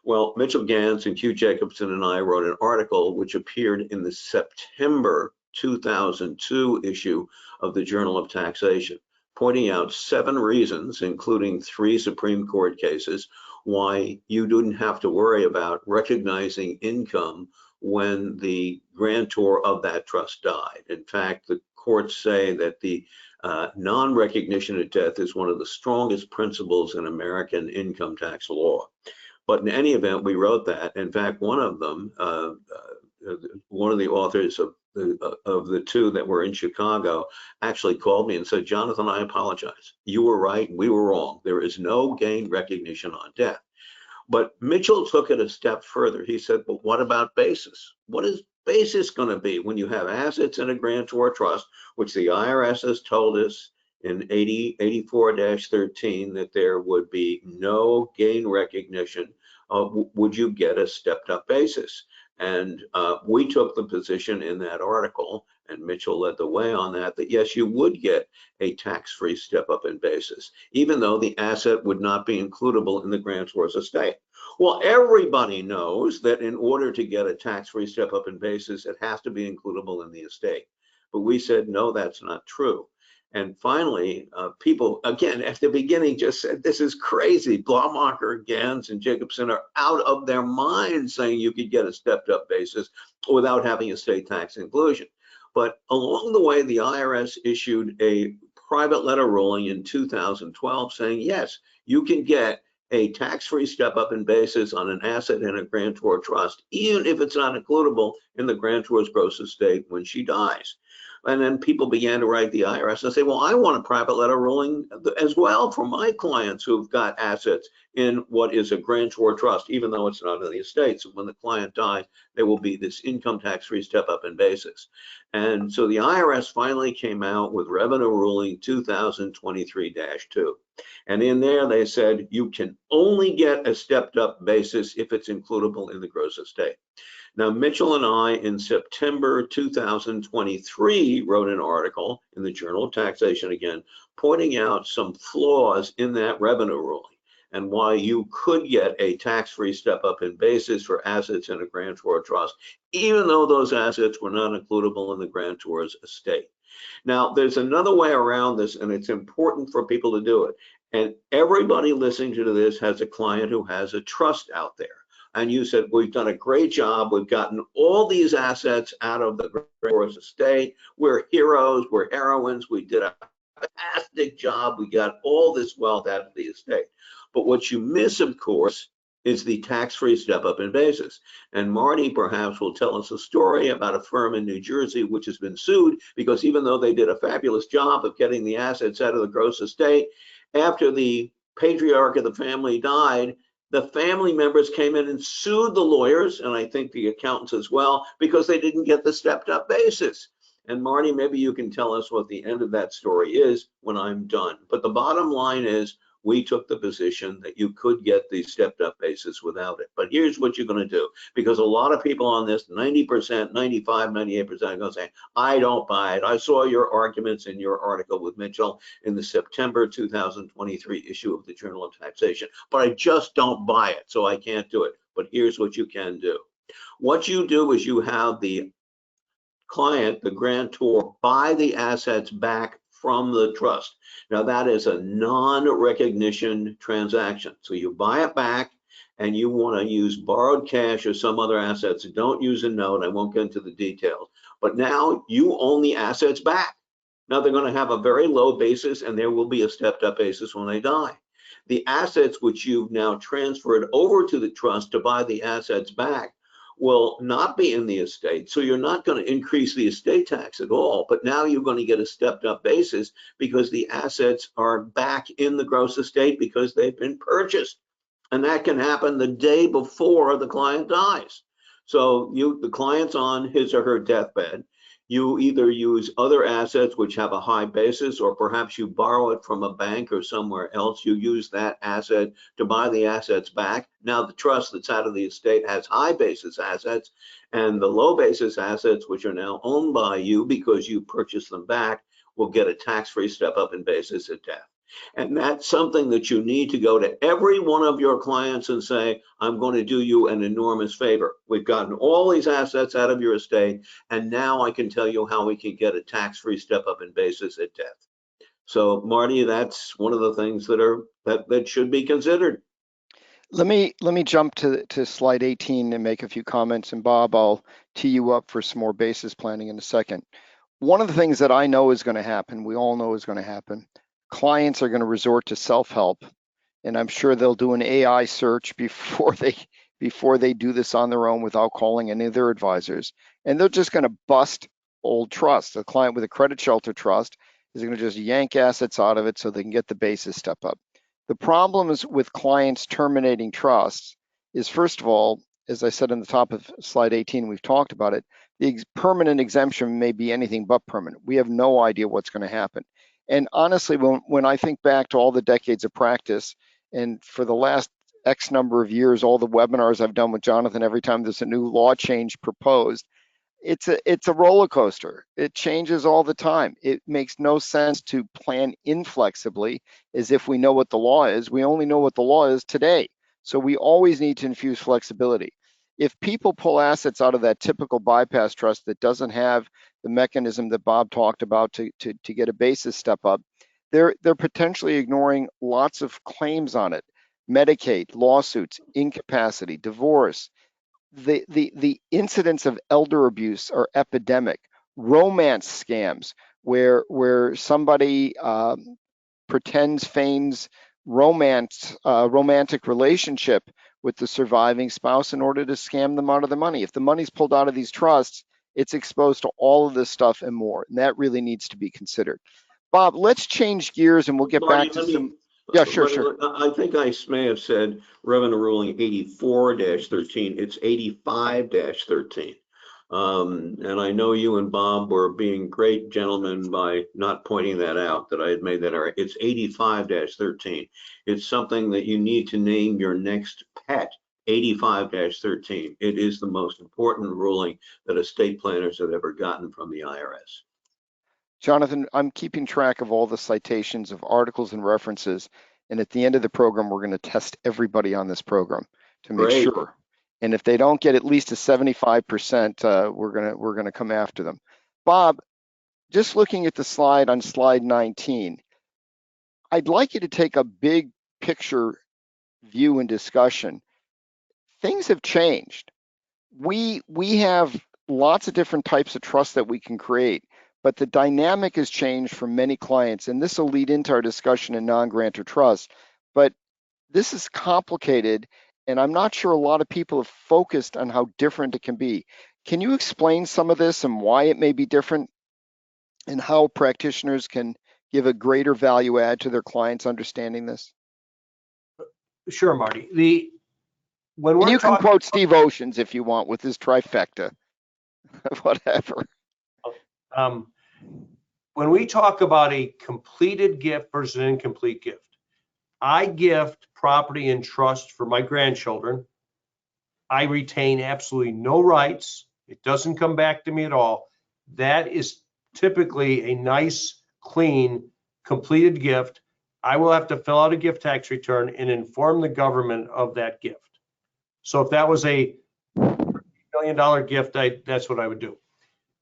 Well, Mitchell Gans and Hugh Jacobson and I wrote an article which appeared in the September 2002 issue of the Journal of Taxation, pointing out 7 reasons, including 3 Supreme Court cases, why you didn't have to worry about recognizing income when the grantor of that trust died. In fact, the courts say that the non-recognition of death is one of the strongest principles in American income tax law. But in any event, we wrote that. In fact, one of them, one of the authors of the 2 that were in Chicago actually called me and said, Jonathan, I apologize. You were right, we were wrong. There is no gain recognition on death. But Mitchell took it a step further. He said, but what about basis? What is basis going to be when you have assets in a grantor trust, which the IRS has told us in 84-13 that there would be no gain recognition? Would you get a stepped up basis? And we took the position in that article, and Mitchell led the way on that, that yes, you would get a tax-free step up in basis, even though the asset would not be includable in the grantor's estate. Well, everybody knows that in order to get a tax-free step up in basis, it has to be includable in the estate. But we said, no, that's not true. And finally, people, again, at the beginning just said, this is crazy. Blockmacher, Gans, and Jacobson are out of their minds saying you could get a stepped up basis without having a state tax inclusion. But along the way, the IRS issued a private letter ruling in 2012 saying, yes, you can get a tax-free step up in basis on an asset in a grantor trust, even if it's not includable in the grantor's gross estate when she dies. And then people began to write the IRS and say, well, I want a private letter ruling as well for my clients who've got assets in what is a grantor trust, even though it's not in the estate. So when the client dies, there will be this income tax-free step up in basis. And so the IRS finally came out with Revenue Ruling 2023-2. And in there, they said you can only get a stepped up basis if it's includable in the gross estate. Now, Mitchell and I, in September 2023, wrote an article in the Journal of Taxation again, pointing out some flaws in that revenue ruling and why you could get a tax-free step up in basis for assets in a grantor trust, even though those assets were not includable in the grantor's estate. Now, there's another way around this, and it's important for people to do it. And everybody listening to this has a client who has a trust out there. And you said, we've done a great job. We've gotten all these assets out of the grantor's estate. We're heroes, we're heroines. We did a fantastic job. We got all this wealth out of the estate. But what you miss, of course, is the tax-free step-up in basis. And Marty perhaps will tell us a story about a firm in New Jersey which has been sued because even though they did a fabulous job of getting the assets out of the gross estate, after the patriarch of the family died, the family members came in and sued the lawyers, and I think the accountants as well, because they didn't get the stepped-up basis. And Marty, maybe you can tell us what the end of that story is when I'm done. But the bottom line is we took the position that you could get the stepped up basis without it. But here's what you're going to do, because a lot of people on this, 90%, 95, 98% are going to say, I don't buy it. I saw your arguments in your article with Mitchell in the September 2023 issue of the Journal of Taxation, but I just don't buy it, so I can't do it. But here's what you can do. What you do is you have the client, the grantor, buy the assets back from the trust. Now that is a non-recognition transaction. So you buy it back and you want to use borrowed cash or some other assets. Don't use a note. I won't get into the details. But now you own the assets back. Now they're going to have a very low basis and there will be a stepped up basis when they die. The assets which you've now transferred over to the trust to buy the assets back will not be in the estate. So you're not going to increase the estate tax at all, but now you're going to get a stepped up basis because the assets are back in the gross estate because they've been purchased. And that can happen the day before the client dies. So the client's on his or her deathbed. You either use other assets which have a high basis, or perhaps you borrow it from a bank or somewhere else. You use that asset to buy the assets back. Now the trust that's out of the estate has high basis assets, and the low basis assets, which are now owned by you because you purchased them back, will get a tax-free step up in basis at death. And that's something that you need to go to every one of your clients and say, I'm going to do you an enormous favor. We've gotten all these assets out of your estate, and now I can tell you how we can get a tax-free step up in basis at death. So Marty, that's one of the things that should be considered. Let me jump to slide 18 and make a few comments, and Bob, I'll tee you up for some more basis planning in a second. One of the things that I know is going to happen, we all know is going to happen, clients are going to resort to self-help, and I'm sure they'll do an AI search before they do this on their own without calling any of their advisors, and they're just going to bust old trusts. A client with a credit shelter trust is going to just yank assets out of it so they can get the basis step up. The problems with clients terminating trusts is, first of all, as I said in the top of slide 18, we've talked about it, the permanent exemption may be anything but permanent. We have no idea what's going to happen. And honestly, when I think back to all the decades of practice, and for the last X number of years, all the webinars I've done with Jonathan, every time there's a new law change proposed, it's a roller coaster. It changes all the time. It makes no sense to plan inflexibly as if we know what the law is. We only know what the law is today. So we always need to infuse flexibility. If people pull assets out of that typical bypass trust that doesn't have the mechanism that Bob talked about to get a basis step up, they're potentially ignoring lots of claims on it. Medicaid, lawsuits, incapacity, divorce. The incidents of elder abuse are epidemic. Romance scams, where somebody feigns romantic relationship with the surviving spouse in order to scam them out of the money. If the money's pulled out of these trusts, it's exposed to all of this stuff and more, and that really needs to be considered. Bob, let's change gears and we'll get back to some. Yeah, sure. I think I may have said Revenue Ruling 84-13. It's 85-13. And I know you and Bob were being great gentlemen by not pointing that out, that I had made that error. It's 85-13. It's something that you need to name your next pet. 85-13. It is the most important ruling that estate planners have ever gotten from the IRS. Jonathan, I'm keeping track of all the citations of articles and references, and at the end of the program, we're going to test everybody on this program to make sure. And if they don't get at least a 75%, we're going to come after them. Bob, just looking at the slide on slide 19, I'd like you to take a big picture view and discussion. Things have changed. We have lots of different types of trust that we can create, but the dynamic has changed for many clients, and this will lead into our discussion in non-grantor trust. But this is complicated, And I'm not sure a lot of people have focused on how different it can be. Can you explain some of this and why it may be different and how practitioners can give a greater value add to their clients understanding this? Sure, Marty. When And we're you can talking, quote Steve Oceans if you want with his trifecta, whatever. um, when we talk about a completed gift versus an incomplete gift, I gift property in trust for my grandchildren. I retain absolutely no rights. It doesn't come back to me at all. That is typically a nice, clean, completed gift. I will have to fill out a gift tax return and inform the government of that gift. So if that was a $1 million gift, that's what I would do.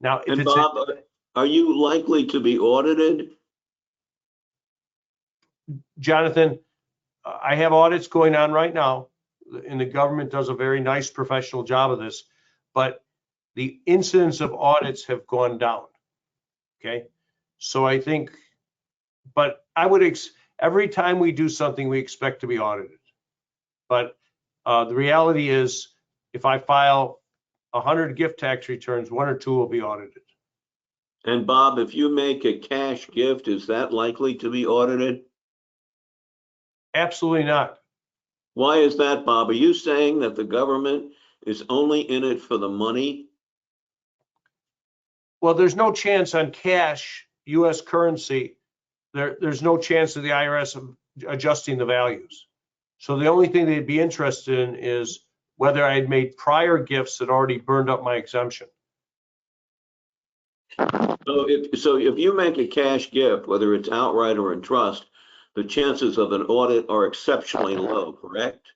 Now, if And it's Bob, are you likely to be audited? Jonathan, I have audits going on right now, and the government does a very nice professional job of this, but the incidence of audits have gone down. Okay. So I think, but I would, every time we do something, we expect to be audited. But the reality is, if I file 100 gift tax returns, 1 or 2 will be audited. And Bob, if you make a cash gift, is that likely to be audited? Absolutely not. Why is that, Bob? Are you saying that the government is only in it for the money? Well, there's no chance on cash, US currency, there's no chance of the IRS of adjusting the values. So the only thing they'd be interested in is whether I had made prior gifts that already burned up my exemption. So if you make a cash gift, whether it's outright or in trust, the chances of an audit are exceptionally low, correct?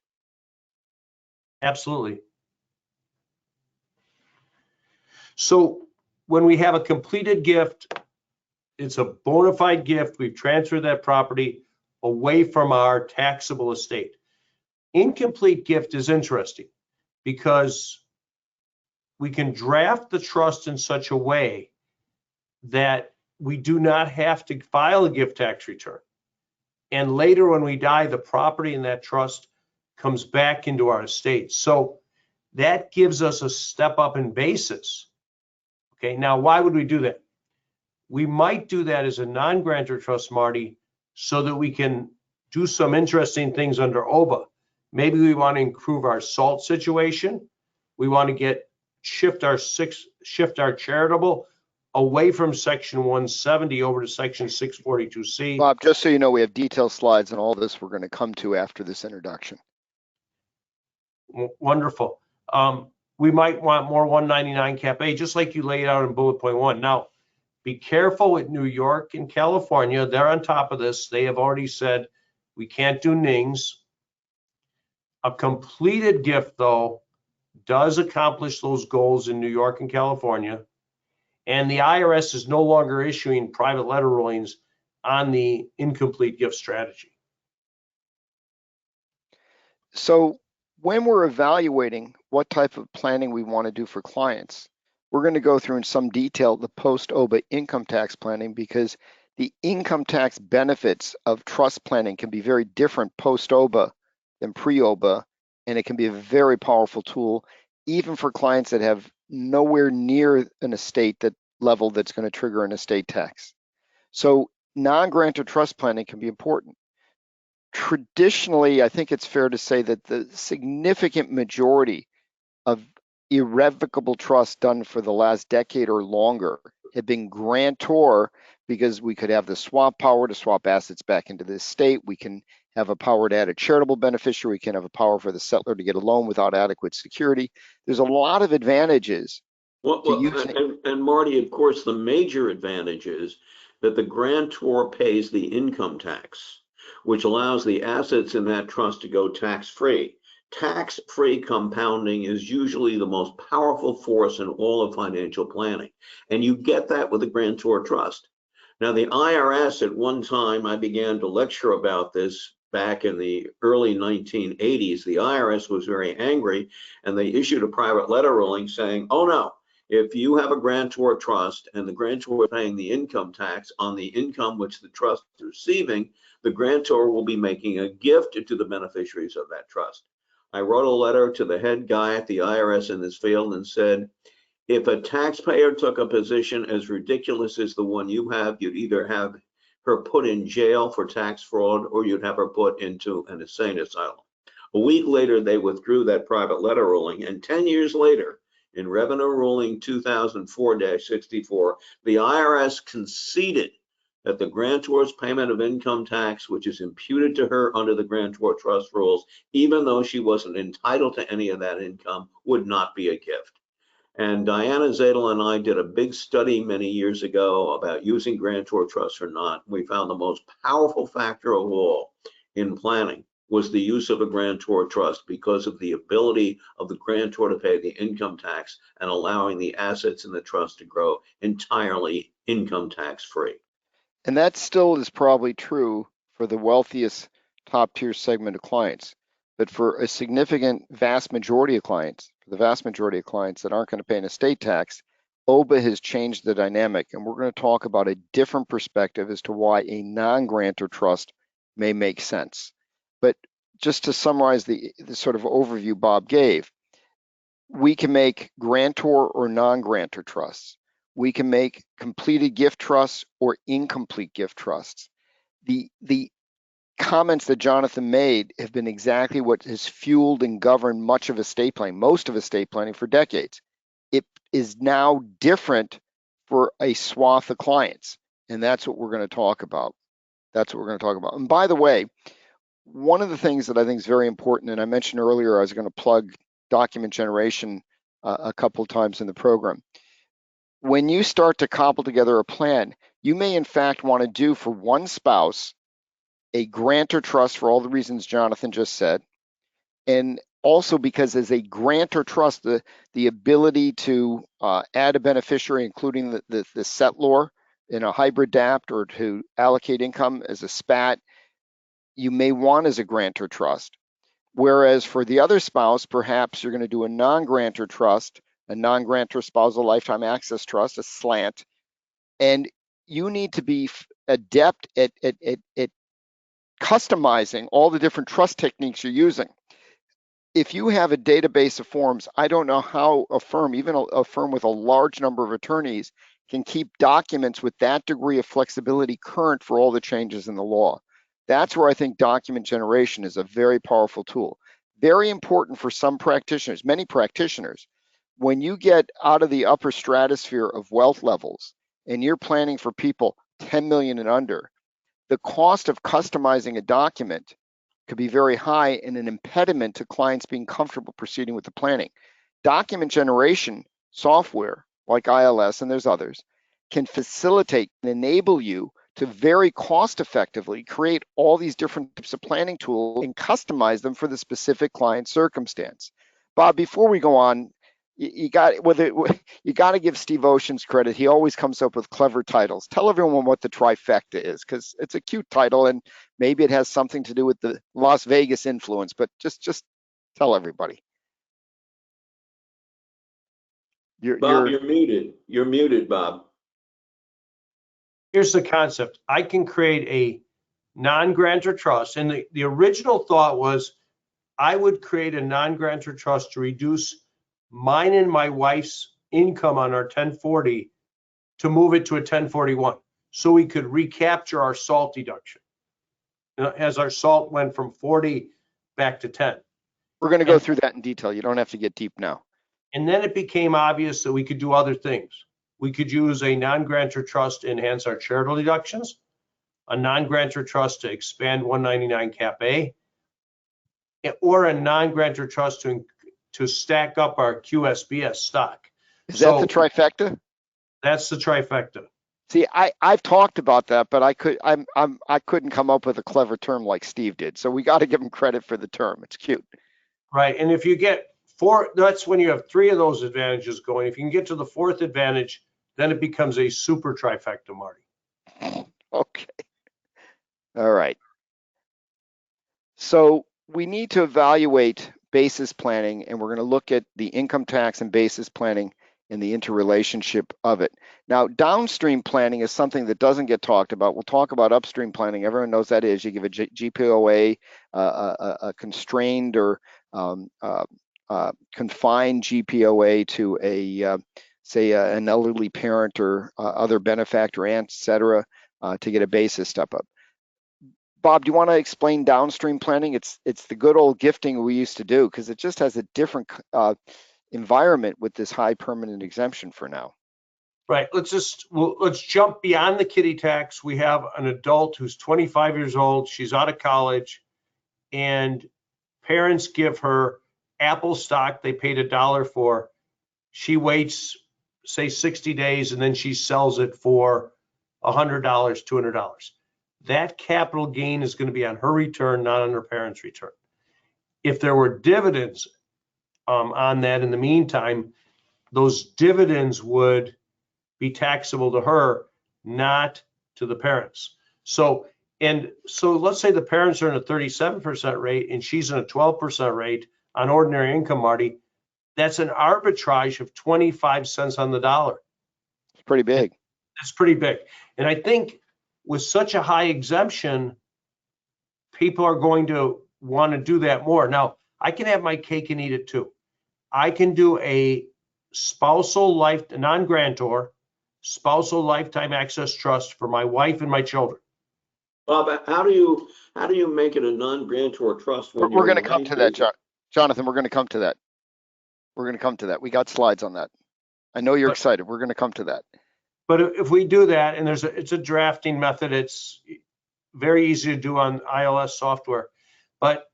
Absolutely. So when we have a completed gift, it's a bona fide gift. We've transferred that property away from our taxable estate. Incomplete gift is interesting because we can draft the trust in such a way that we do not have to file a gift tax return. And later when we die, the property in that trust comes back into our estate. So that gives us a step up in basis. Okay, now why would we do that? We might do that as a non-grantor trust, Marty, so that we can do some interesting things under OBBBA. Maybe we want to improve our SALT situation. We want to shift our charitable away from section 170 over to section 642C. Bob, just so you know, we have detailed slides on all this we're going to come to after this introduction. Wonderful. We might want more 199 cap A, just like you laid out in bullet point 1. Now, be careful with New York and California. They're on top of this. They have already said we can't do NINGs. A completed gift, though, does accomplish those goals in New York and California. And the IRS is no longer issuing private letter rulings on the incomplete gift strategy. So when we're evaluating what type of planning we want to do for clients, we're going to go through in some detail the post-OBBBA income tax planning, because the income tax benefits of trust planning can be very different post-OBBBA than pre-OBBBA, and it can be a very powerful tool even for clients that have nowhere near an estate that level that's going to trigger an estate tax. So non-grantor trust planning can be important. Traditionally, I think it's fair to say that the significant majority of irrevocable trusts done for the last decade or longer have been grantor, because we could have the swap power to swap assets back into the estate. We can have a power to add a charitable beneficiary. We can have a power for the settler to get a loan without adequate security. There's a lot of advantages. And Marty, of course, the major advantage is that the grantor pays the income tax, which allows the assets in that trust to go tax-free. Tax-free compounding is usually the most powerful force in all of financial planning, and you get that with a grantor trust. Now, the IRS, at one time, I began to lecture about this back in the early 1980s. The IRS was very angry, and they issued a private letter ruling saying, oh no, if you have a grantor trust and the grantor is paying the income tax on the income which the trust is receiving, the grantor will be making a gift to the beneficiaries of that trust. I wrote a letter to the head guy at the IRS in this field and said, if a taxpayer took a position as ridiculous as the one you have, you'd either have her put in jail for tax fraud or you'd have her put into an insane asylum. A week later, they withdrew that private letter ruling, and 10 years later, in Revenue Ruling 2004-64, the IRS conceded that the grantor's payment of income tax, which is imputed to her under the grantor trust rules, even though she wasn't entitled to any of that income, would not be a gift. And Diana Zadel and I did a big study many years ago about using grantor trusts or not. We found the most powerful factor of all in planning was the use of a grantor trust because of the ability of the grantor to pay the income tax and allowing the assets in the trust to grow entirely income tax free. And that still is probably true for the wealthiest top tier segment of clients. But for a significant vast majority of clients, for the vast majority of clients that aren't going to pay an estate tax, OBBBA has changed the dynamic. And we're going to talk about a different perspective as to why a non-grantor trust may make sense. But just to summarize the sort of overview Bob gave, we can make grantor or non-grantor trusts. We can make completed gift trusts or incomplete gift trusts. The comments that Jonathan made have been exactly what has fueled and governed much of estate planning, most of estate planning for decades. It is now different for a swath of clients, and that's what we're going to talk about. That's what we're going to talk about. And by the way, one of the things that I think is very important, and I mentioned earlier I was going to plug document generation a couple of times in the program. When you start to cobble together a plan, you may in fact want to do for one spouse a grantor trust for all the reasons Jonathan just said, and also because as a grantor trust, the ability to add a beneficiary, including the settlor in a hybrid DAPT or to allocate income as a SPAT, you may want as a grantor trust. Whereas for the other spouse, perhaps you're going to do a non-grantor trust, a non-grantor spousal lifetime access trust, a SLAT, and you need to be adept at customizing all the different trust techniques you're using. If you have a database of forms, I don't know how a firm, even a firm with a large number of attorneys, can keep documents with that degree of flexibility current for all the changes in the law. That's where I think document generation is a very powerful tool. Very important for some practitioners, many practitioners. When you get out of the upper stratosphere of wealth levels and you're planning for people 10 million and under, the cost of customizing a document could be very high and an impediment to clients being comfortable proceeding with the planning. Document generation software like ILS, and there's others, can facilitate and enable you to very cost effectively create all these different types of planning tools and customize them for the specific client circumstance. Bob, before we go on, you got to give Steve Ocean's credit. He always comes up with clever titles. Tell everyone what the trifecta is, because it's a cute title and maybe it has something to do with the Las Vegas influence, but just tell everybody. Bob, you're muted. You're muted, Bob. Here's the concept. I can create a non-grantor trust, and the original thought was I would create a non-grantor trust to reduce mine and my wife's income on our 1040 to move it to a 1041 so we could recapture our SALT deduction, as our SALT went from 40 back to 10. We're going to go through that in detail. You don't have to get deep now. And then it became obvious that we could do other things. We could use a non-grantor trust to enhance our charitable deductions, a non-grantor trust to expand 199 Cap A, or a non-grantor trust to stack up our QSBS stock. Is that the trifecta? That's the trifecta. See, I've talked about that, but I couldn't come up with a clever term like Steve did. So we got to give him credit for the term. It's cute. Right, and if you get 4, that's when you have 3 of those advantages going. If you can get to the 4th advantage, then it becomes a super trifecta, Marty. Okay. All right. So we need to evaluate basis planning, and we're going to look at the income tax and basis planning and the interrelationship of it. Now, downstream planning is something that doesn't get talked about. We'll talk about upstream planning. Everyone knows that is. You give a GPOA, a constrained or confined GPOA to a, say, an elderly parent or other benefactor, aunt, et cetera, to get a basis step up. Bob, do you want to explain downstream planning? It's the good old gifting we used to do, because it just has a different environment with this high permanent exemption for now. Right. Let's jump beyond the kiddie tax. We have an adult who's 25 years old. She's out of college, and parents give her Apple stock they paid $1 for. She waits, say, 60 days, and then she sells it for $100, $200. That capital gain is going to be on her return, not on her parents' return. If there were dividends on that in the meantime, those dividends would be taxable to her, not to the parents. So let's say the parents are in a 37% rate and she's in a 12% rate on ordinary income, Marty. That's an arbitrage of 25 cents on the dollar. It's pretty big. It's pretty big. And I think with such a high exemption, people are going to want to do that more. Now, I can have my cake and eat it too. I can do a non-grantor, spousal lifetime access trust for my wife and my children. Bob, how do you make it a non-grantor trust? We're going to come to that, Jonathan. We're going to come to that. We're going to come to that. We got slides on that. I know you're excited. We're going to come to that. But if we do that, and it's a drafting method, it's very easy to do on iOS software. But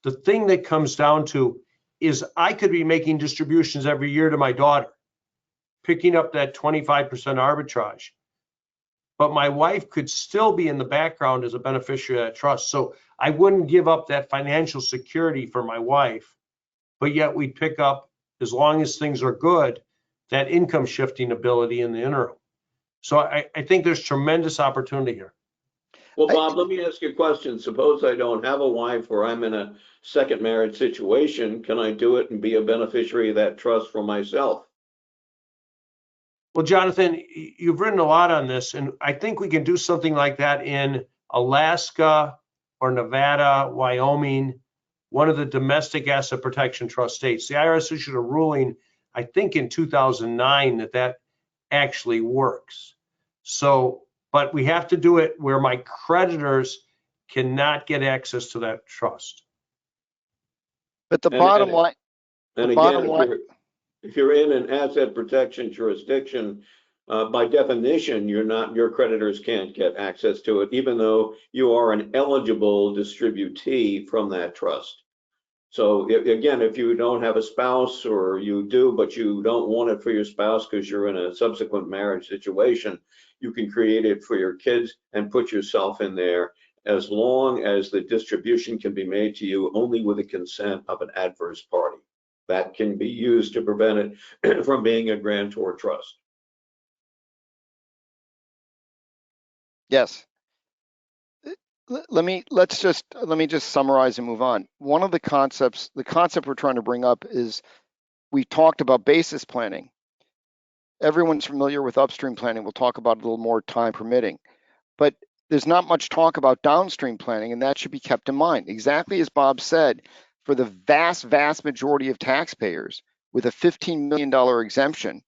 the thing that comes down to is I could be making distributions every year to my daughter, picking up that 25% arbitrage. But my wife could still be in the background as a beneficiary of that trust. So I wouldn't give up that financial security for my wife, but yet we'd pick up, as long as things are good, that income shifting ability in the interim. So I think there's tremendous opportunity here. Well, Bob, let me ask you a question. Suppose I don't have a wife or I'm in a second marriage situation. Can I do it and be a beneficiary of that trust for myself? Well, Jonathan, you've written a lot on this, and I think we can do something like that in Alaska or Nevada, Wyoming, one of the domestic asset protection trust states. The IRS issued a ruling, I think in 2009, that actually works. So, but we have to do it where my creditors cannot get access to that trust. But the bottom line, if you're in an asset protection jurisdiction, by definition, your creditors can't get access to it, even though you are an eligible distributee from that trust. So again, if you don't have a spouse, or you do, but you don't want it for your spouse because you're in a subsequent marriage situation, you can create it for your kids and put yourself in there, as long as the distribution can be made to you only with the consent of an adverse party. That can be used to prevent it from being a grantor trust. Yes. Let me just summarize and move on. One of the concept we're trying to bring up is, we talked about basis planning. Everyone's familiar with upstream planning. We'll talk about it a little more, time permitting. But there's not much talk about downstream planning, and that should be kept in mind. Exactly as Bob said, for the vast majority of taxpayers with a $15 million exemption,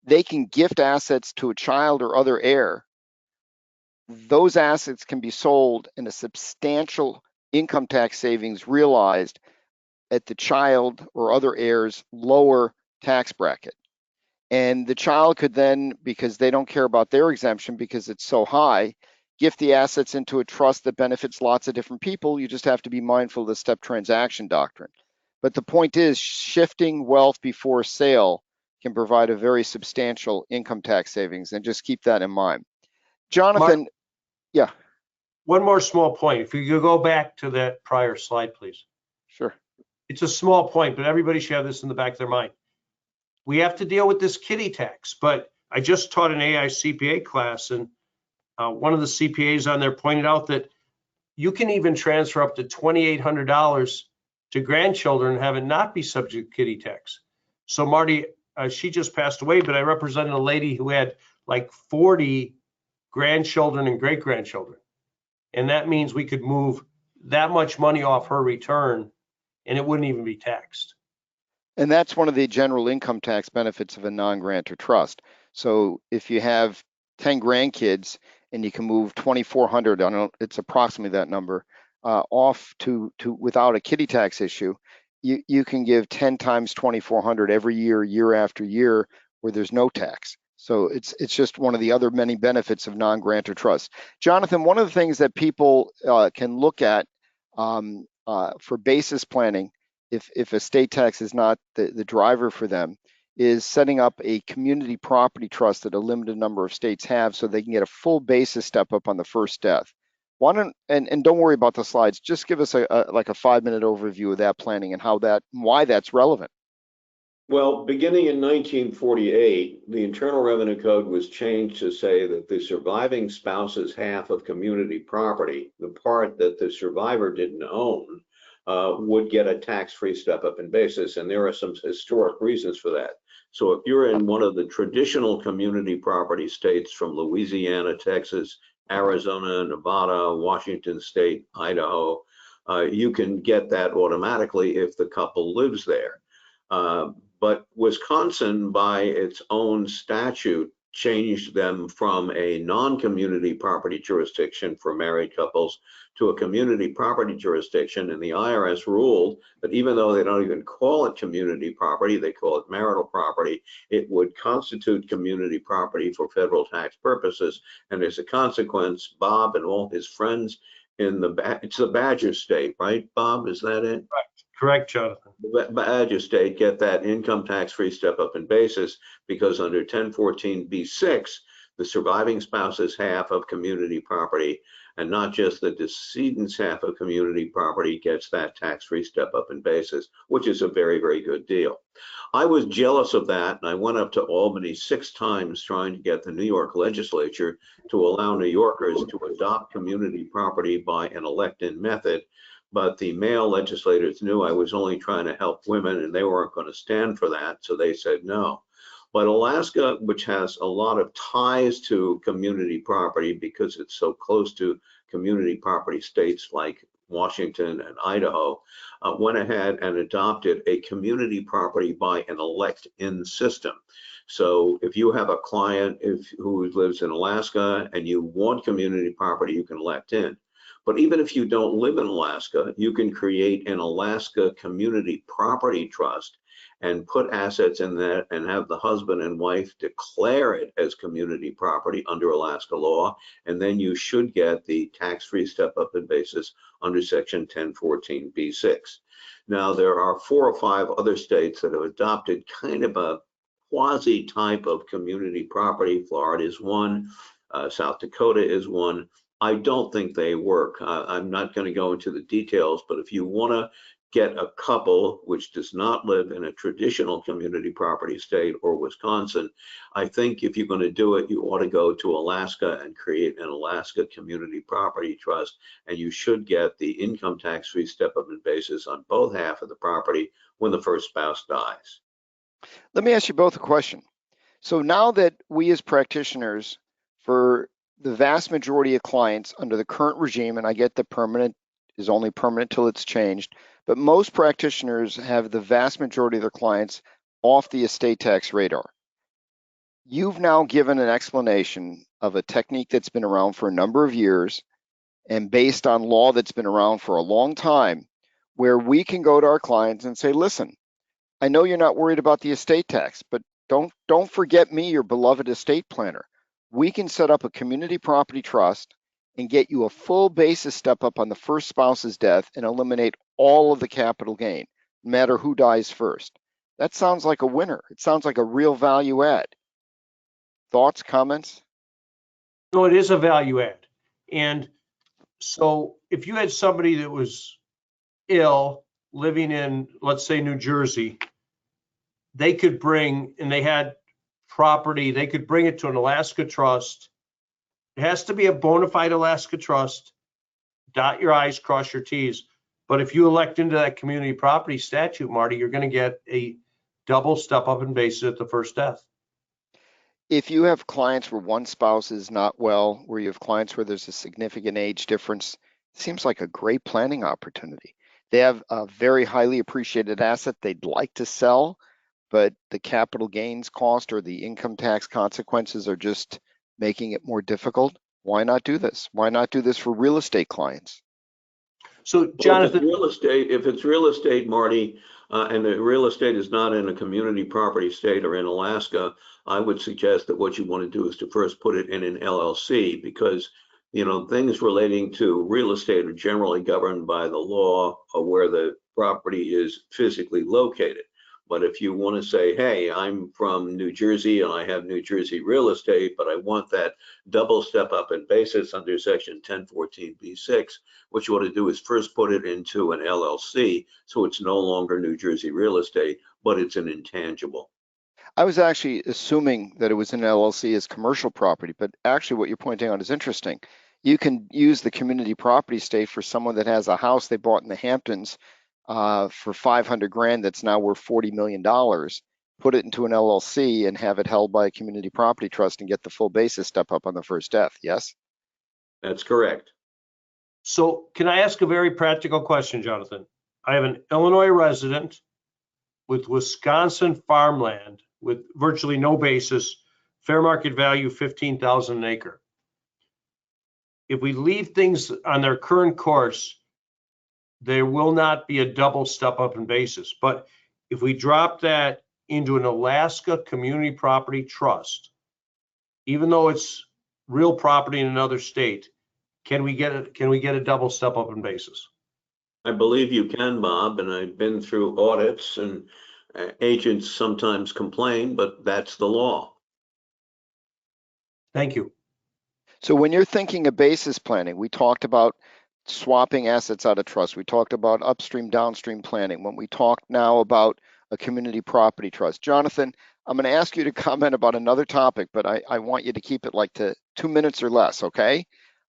they can gift assets to a child or other heir. Those assets can be sold and a substantial income tax savings realized at the child or other heir's lower tax bracket. And the child could then, because they don't care about their exemption because it's so high, gift the assets into a trust that benefits lots of different people. You just have to be mindful of the step transaction doctrine. But the point is, shifting wealth before sale can provide a very substantial income tax savings, and just keep that in mind. Jonathan, Mark, yeah. One more small point. If you could go back to that prior slide, please. Sure. It's a small point, but everybody should have this in the back of their mind. We have to deal with this kiddie tax, but I just taught an AI CPA class, and one of the CPAs on there pointed out that you can even transfer up to $2,800 to grandchildren and have it not be subject to kiddie tax. So Marty, she just passed away, but I represented a lady who had like 40 grandchildren and great-grandchildren. And that means we could move that much money off her return and it wouldn't even be taxed. And that's one of the general income tax benefits of a non-grantor trust. So if you have 10 grandkids and you can move 2,400, I don't know, it's approximately that number, off to without a kiddie tax issue, you can give 10 times 2,400 every year, year after year, where there's no tax. So it's just one of the other many benefits of non-grantor trust. Jonathan, one of the things that people can look at for basis planning, if estate tax is not the driver for them, is setting up a community property trust that a limited number of states have, so they can get a full basis step up on the first death. And don't worry about the slides. Just give us like a 5-minute overview of that planning and why that's relevant. Well, beginning in 1948, the Internal Revenue Code was changed to say that the surviving spouse's half of community property, the part that the survivor didn't own, would get a tax-free step-up in basis, and there are some historic reasons for that. So if you're in one of the traditional community property states from Louisiana, Texas, Arizona, Nevada, Washington State, Idaho, you can get that automatically if the couple lives there. But Wisconsin, by its own statute, changed them from a non-community property jurisdiction for married couples to a community property jurisdiction, and the IRS ruled that even though they don't even call it community property, they call it marital property, it would constitute community property for federal tax purposes. And as a consequence, Bob and all his friends in it's the Badger State, right, Bob? Is that it? Correct, Jonathan. The Badger State get that income tax-free step-up in basis because under 1014B6, the surviving spouse's half of community property, and not just the decedent's half of community property, gets that tax-free step-up in basis, which is a very, very good deal. I was jealous of that, and I went up to Albany 6 times trying to get the New York legislature to allow New Yorkers to adopt community property by an elect-in method. But the male legislators knew I was only trying to help women, and they weren't going to stand for that, so they said no. But Alaska, which has a lot of ties to community property because it's so close to community property states like Washington and Idaho, went ahead and adopted a community property by an elect-in system. So if you have a client who lives in Alaska and you want community property, you can elect in. But even if you don't live in Alaska, you can create an Alaska community property trust and put assets in that and have the husband and wife declare it as community property under Alaska law. And then you should get the tax-free step-up in basis under Section 1014B6. Now, there are 4 or 5 other states that have adopted kind of a quasi type of community property. Florida is one, South Dakota is one. I don't think they work. I'm not going to go into the details, but if you want to get a couple which does not live in a traditional community property state or Wisconsin, I think if you're going to do it, you ought to go to Alaska and create an Alaska community property trust, and you should get the income tax-free step-up in basis on both half of the property when the first spouse dies. Let me ask you both a question. So now that we as practitioners, for the vast majority of clients under the current regime, and I get the permanent is only permanent till it's changed, but most practitioners have the vast majority of their clients off the estate tax radar. You've now given an explanation of a technique that's been around for a number of years and based on law that's been around for a long time, where we can go to our clients and say, listen, I know you're not worried about the estate tax, but don't forget me, your beloved estate planner. We can set up a community property trust and get you a full basis step up on the first spouse's death and eliminate all of the capital gain, no matter who dies first. That sounds like a winner. It sounds like a real value add. Thoughts, comments? No, it is a value add. And so if you had somebody that was ill living in, let's say, New Jersey, they could bring, and they had property, they could bring it to an Alaska trust. It has to be a bona fide Alaska trust. Dot your I's, cross your T's. But if you elect into that community property statute, Marty, you're going to get a double step up in basis at the first death. If you have clients where one spouse is not well, where you have clients where there's a significant age difference, it seems like a great planning opportunity. They have a very highly appreciated asset they'd like to sell, but the capital gains cost or the income tax consequences are just making it more difficult. Why not do this? Why not do this for real estate clients? So Well, Jonathan, if it's real estate, Marty, and the real estate is not in a community property state or in Alaska, I would suggest that what you want to do is to first put it in an LLC, because things relating to real estate are generally governed by the law of where the property is physically located. But if you want to say, hey, I'm from New Jersey and I have New Jersey real estate, but I want that double step up in basis under section 1014B6, what you want to do is first put it into an LLC, so it's no longer New Jersey real estate, but it's an intangible. I was actually assuming that it was an LLC as commercial property, but actually what you're pointing out is interesting. You can use the community property state for someone that has a house they bought in the Hamptons for 500 grand that's now worth $40 million, put it into an LLC and have it held by a community property trust and get the full basis step up on the first death, yes? That's correct. so can I ask a very practical question, Jonathan? I have an Illinois resident with Wisconsin farmland with virtually no basis, fair market value 15,000 an acre. If we leave things on their current course, there will not be a double step up in basis. But if we drop that into an Alaska community property trust, even though it's real property in another state, can we get a double step up in basis? I believe you can, Bob, and I've been through audits, and agents sometimes complain, but that's the law. Thank you. So when you're thinking of basis planning, we talked about swapping assets out of trust. We talked about upstream, downstream planning. When we talked now about a community property trust. Jonathan, I'm going to ask you to comment about another topic, but I want you to keep it like to 2 minutes or less, okay?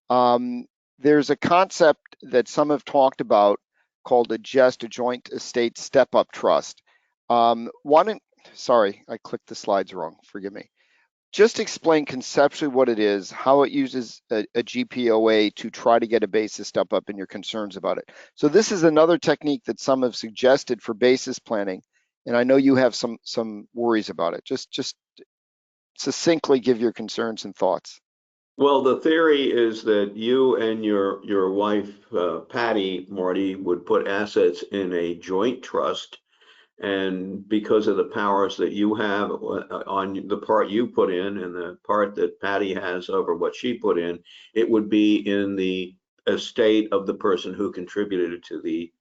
There's a concept that some have talked about called a joint estate step-up trust. Sorry, I clicked the slides wrong, forgive me. Just explain conceptually what it is, how it uses a GPOA to try to get a basis step up and your concerns about it. So this is another technique that some have suggested for basis planning, and I know you have some worries about it. Just succinctly give your concerns and thoughts. Well, the theory is that you and your wife, Patty, Marty, would put assets in a joint trust, and because of the powers that you have on the part you put in and the part that Patty has over what she put in, it would be in the estate of the person who contributed to the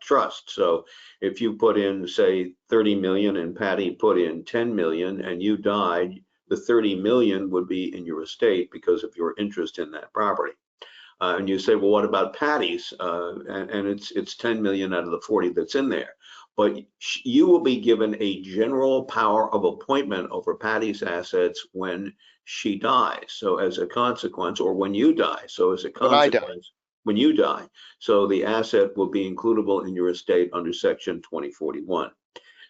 trust. So if you put in, say, 30 million and Patty put in 10 million and you died, the 30 million would be in your estate because of your interest in that property. And you say, well, what about Patty's? And it's 10 million out of the 40 that's in there. But you will be given a general power of appointment over Patty's assets when she dies. So as a consequence, or when you die. So as a consequence, when you die. So the asset will be includable in your estate under section 2041.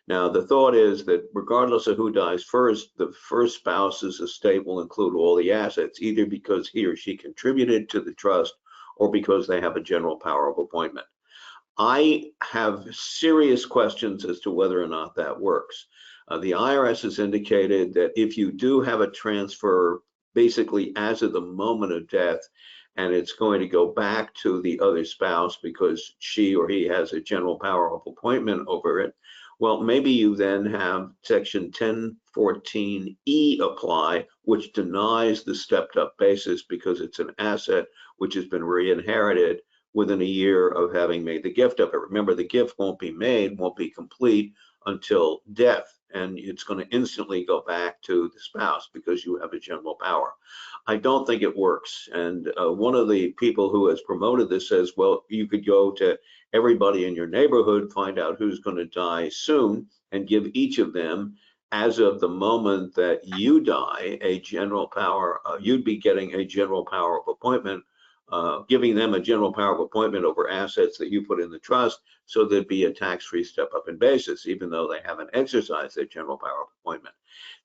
Now, the thought is that regardless of who dies first, the first spouse's estate will include all the assets, either because he or she contributed to the trust or because they have a general power of appointment. I have serious questions as to whether or not that works. The IRS has indicated that if you do have a transfer basically as of the moment of death, and it's going to go back to the other spouse because she or he has a general power of appointment over it, well, maybe you then have section 1014E apply, which denies the stepped up basis because it's an asset which has been re-inherited within a year of having made the gift of it. Remember, the gift won't be complete until death, and it's going to instantly go back to the spouse because you have a general power. I don't think it works. And one of the people who has promoted this says, well, you could go to everybody in your neighborhood, find out who's going to die soon, and give each of them, as of the moment that you die, a general power. You'd be getting a general power of appointment giving them a general power of appointment over assets that you put in the trust, so there'd be a tax-free step-up in basis, even though they haven't exercised their general power of appointment.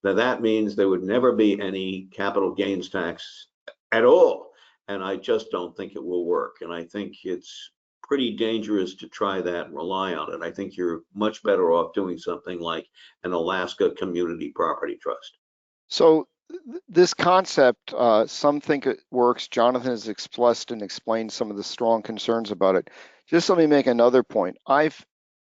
Now that means there would never be any capital gains tax at all, and I just don't think it will work. And I think it's pretty dangerous to try that and rely on it. I think you're much better off doing something like an Alaska Community Property Trust. So this concept, some think it works. Jonathan has expressed and explained some of the strong concerns about it. Just let me make another point. I've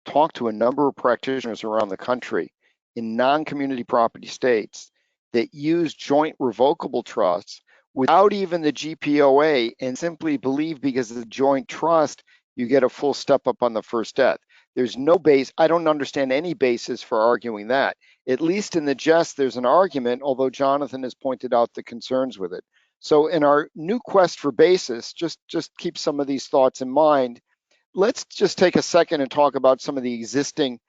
talked to a number of practitioners around the country in non-community property states that use joint revocable trusts without even the GPOA, and simply believe because of the joint trust, you get a full step up on the first death. There's no base. I don't understand any basis for arguing that. At least in the jest, there's an argument, although Jonathan has pointed out the concerns with it. So in our new quest for basis, just keep some of these thoughts in mind. Let's just take a second and talk about some of the existing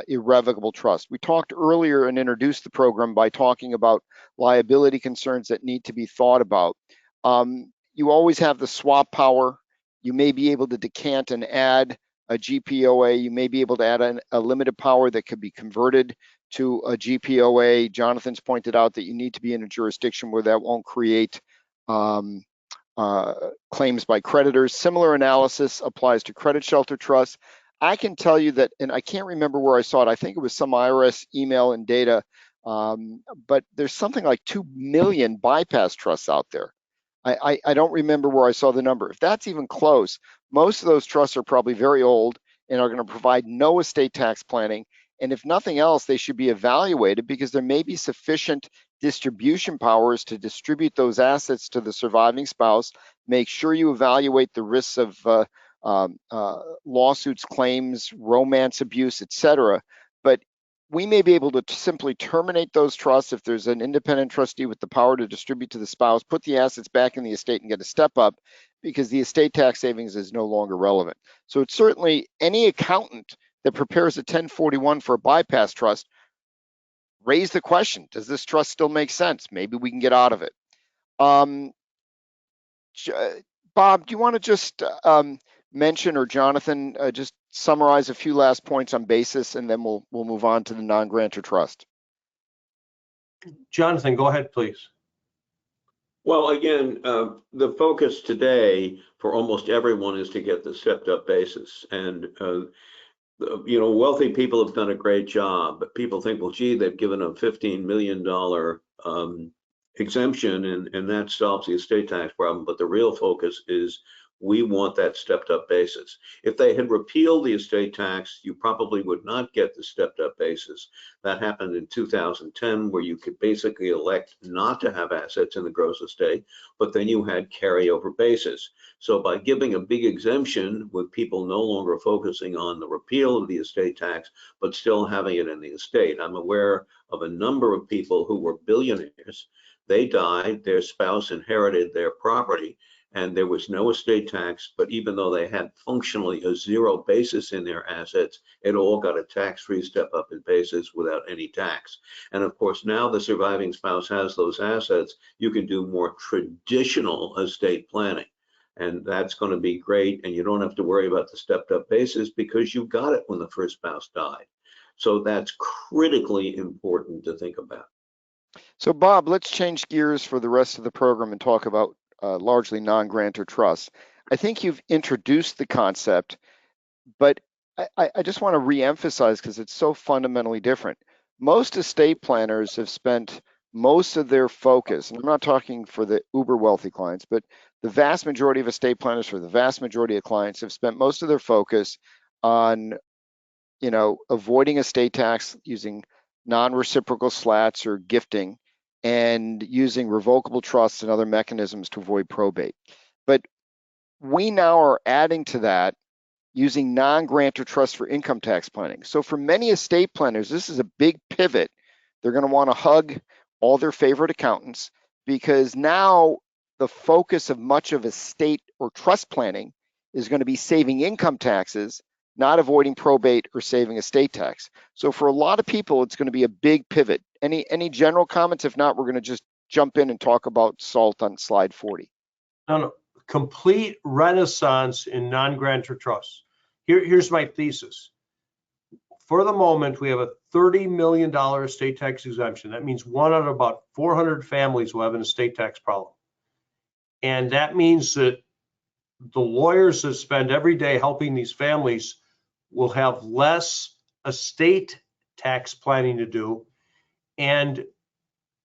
irrevocable trust. We talked earlier and introduced the program by talking about liability concerns that need to be thought about. You always have the swap power. You may be able to decant and add a GPOA. You may be able to add a limited power that could be converted to a GPOA. Jonathan's pointed out that you need to be in a jurisdiction where that won't create claims by creditors. Similar analysis applies to credit shelter trusts. I can tell you that, and I can't remember where I saw it. I think it was some IRS email and data, but there's something like 2 million bypass trusts out there. I don't remember where I saw the number. If that's even close, most of those trusts are probably very old and are going to provide no estate tax planning. And if nothing else, they should be evaluated because there may be sufficient distribution powers to distribute those assets to the surviving spouse. Make sure you evaluate the risks of lawsuits, claims, romance abuse, etc. But we may be able to simply terminate those trusts if there's an independent trustee with the power to distribute to the spouse, put the assets back in the estate and get a step up because the estate tax savings is no longer relevant. So it's certainly any accountant that prepares a 1041 for a bypass trust, raise the question, does this trust still make sense? Maybe we can get out of it. Bob, do you want to just mention, or Jonathan, just summarize a few last points on basis, and then we'll move on to the non-grantor trust. Jonathan, go ahead, please. Well, again, the focus today for almost everyone is to get the stepped up basis. And, wealthy people have done a great job, but people think, well, gee, they've given a $15 million exemption and that solves the estate tax problem. But the real focus is we want that stepped up basis. If they had repealed the estate tax, you probably would not get the stepped up basis. That happened in 2010, where you could basically elect not to have assets in the gross estate, but then you had carryover basis. So by giving a big exemption with people no longer focusing on the repeal of the estate tax, but still having it in the estate. I'm aware of a number of people who were billionaires. They died, their spouse inherited their property, and there was no estate tax, but even though they had functionally a zero basis in their assets, it all got a tax-free step up in basis without any tax. And of course, now the surviving spouse has those assets, you can do more traditional estate planning. And that's going to be great, and you don't have to worry about the stepped up basis because you got it when the first spouse died. So that's critically important to think about. So Bob, let's change gears for the rest of the program and talk about largely non-grantor trusts. I think you've introduced the concept, but I just want to re-emphasize because it's so fundamentally different. Most estate planners have spent most of their focus, and I'm not talking for the uber wealthy clients, but the vast majority of estate planners for the vast majority of clients have spent most of their focus on, avoiding estate tax using non-reciprocal SLATs or gifting, and using revocable trusts and other mechanisms to avoid probate. But we now are adding to that using non-grantor trusts for income tax planning. So for many estate planners, this is a big pivot. They're going to want to hug all their favorite accountants because now the focus of much of estate or trust planning is going to be saving income taxes, not avoiding probate or saving estate tax. So for a lot of people, it's going to be a big pivot. Any general comments? If not, we're going to just jump in and talk about SALT on slide 40. No. complete renaissance in non-grantor trusts. Here's my thesis. For the moment, we have a $30 million estate tax exemption. That means one out of about 400 families will have an estate tax problem. And that means that the lawyers that spend every day helping these families will have less estate tax planning to do, and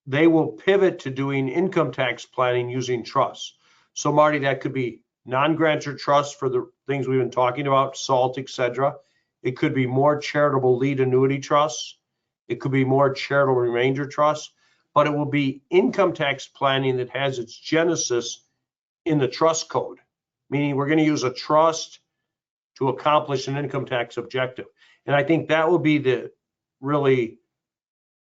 they will pivot to doing income tax planning using trusts. So Marty, that could be non-grantor trusts for the things we've been talking about, SALT, etc. It could be more charitable lead annuity trusts. It could be more charitable remainder trusts, but it will be income tax planning that has its genesis in the trust code, meaning we're going to use a trust to accomplish an income tax objective. And I think that will be the really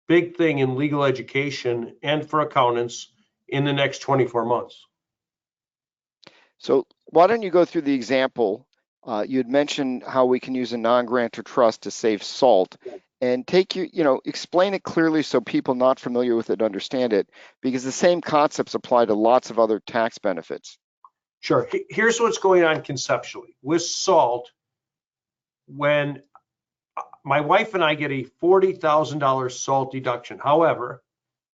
big thing in legal education and for accountants in the next 24 months. So why don't you go through the example? You had mentioned how we can use a non-grantor trust to save SALT, and explain it clearly so people not familiar with it understand it, because the same concepts apply to lots of other tax benefits. Sure. Here's what's going on conceptually. With SALT, when my wife and I get a $40,000 SALT deduction, however,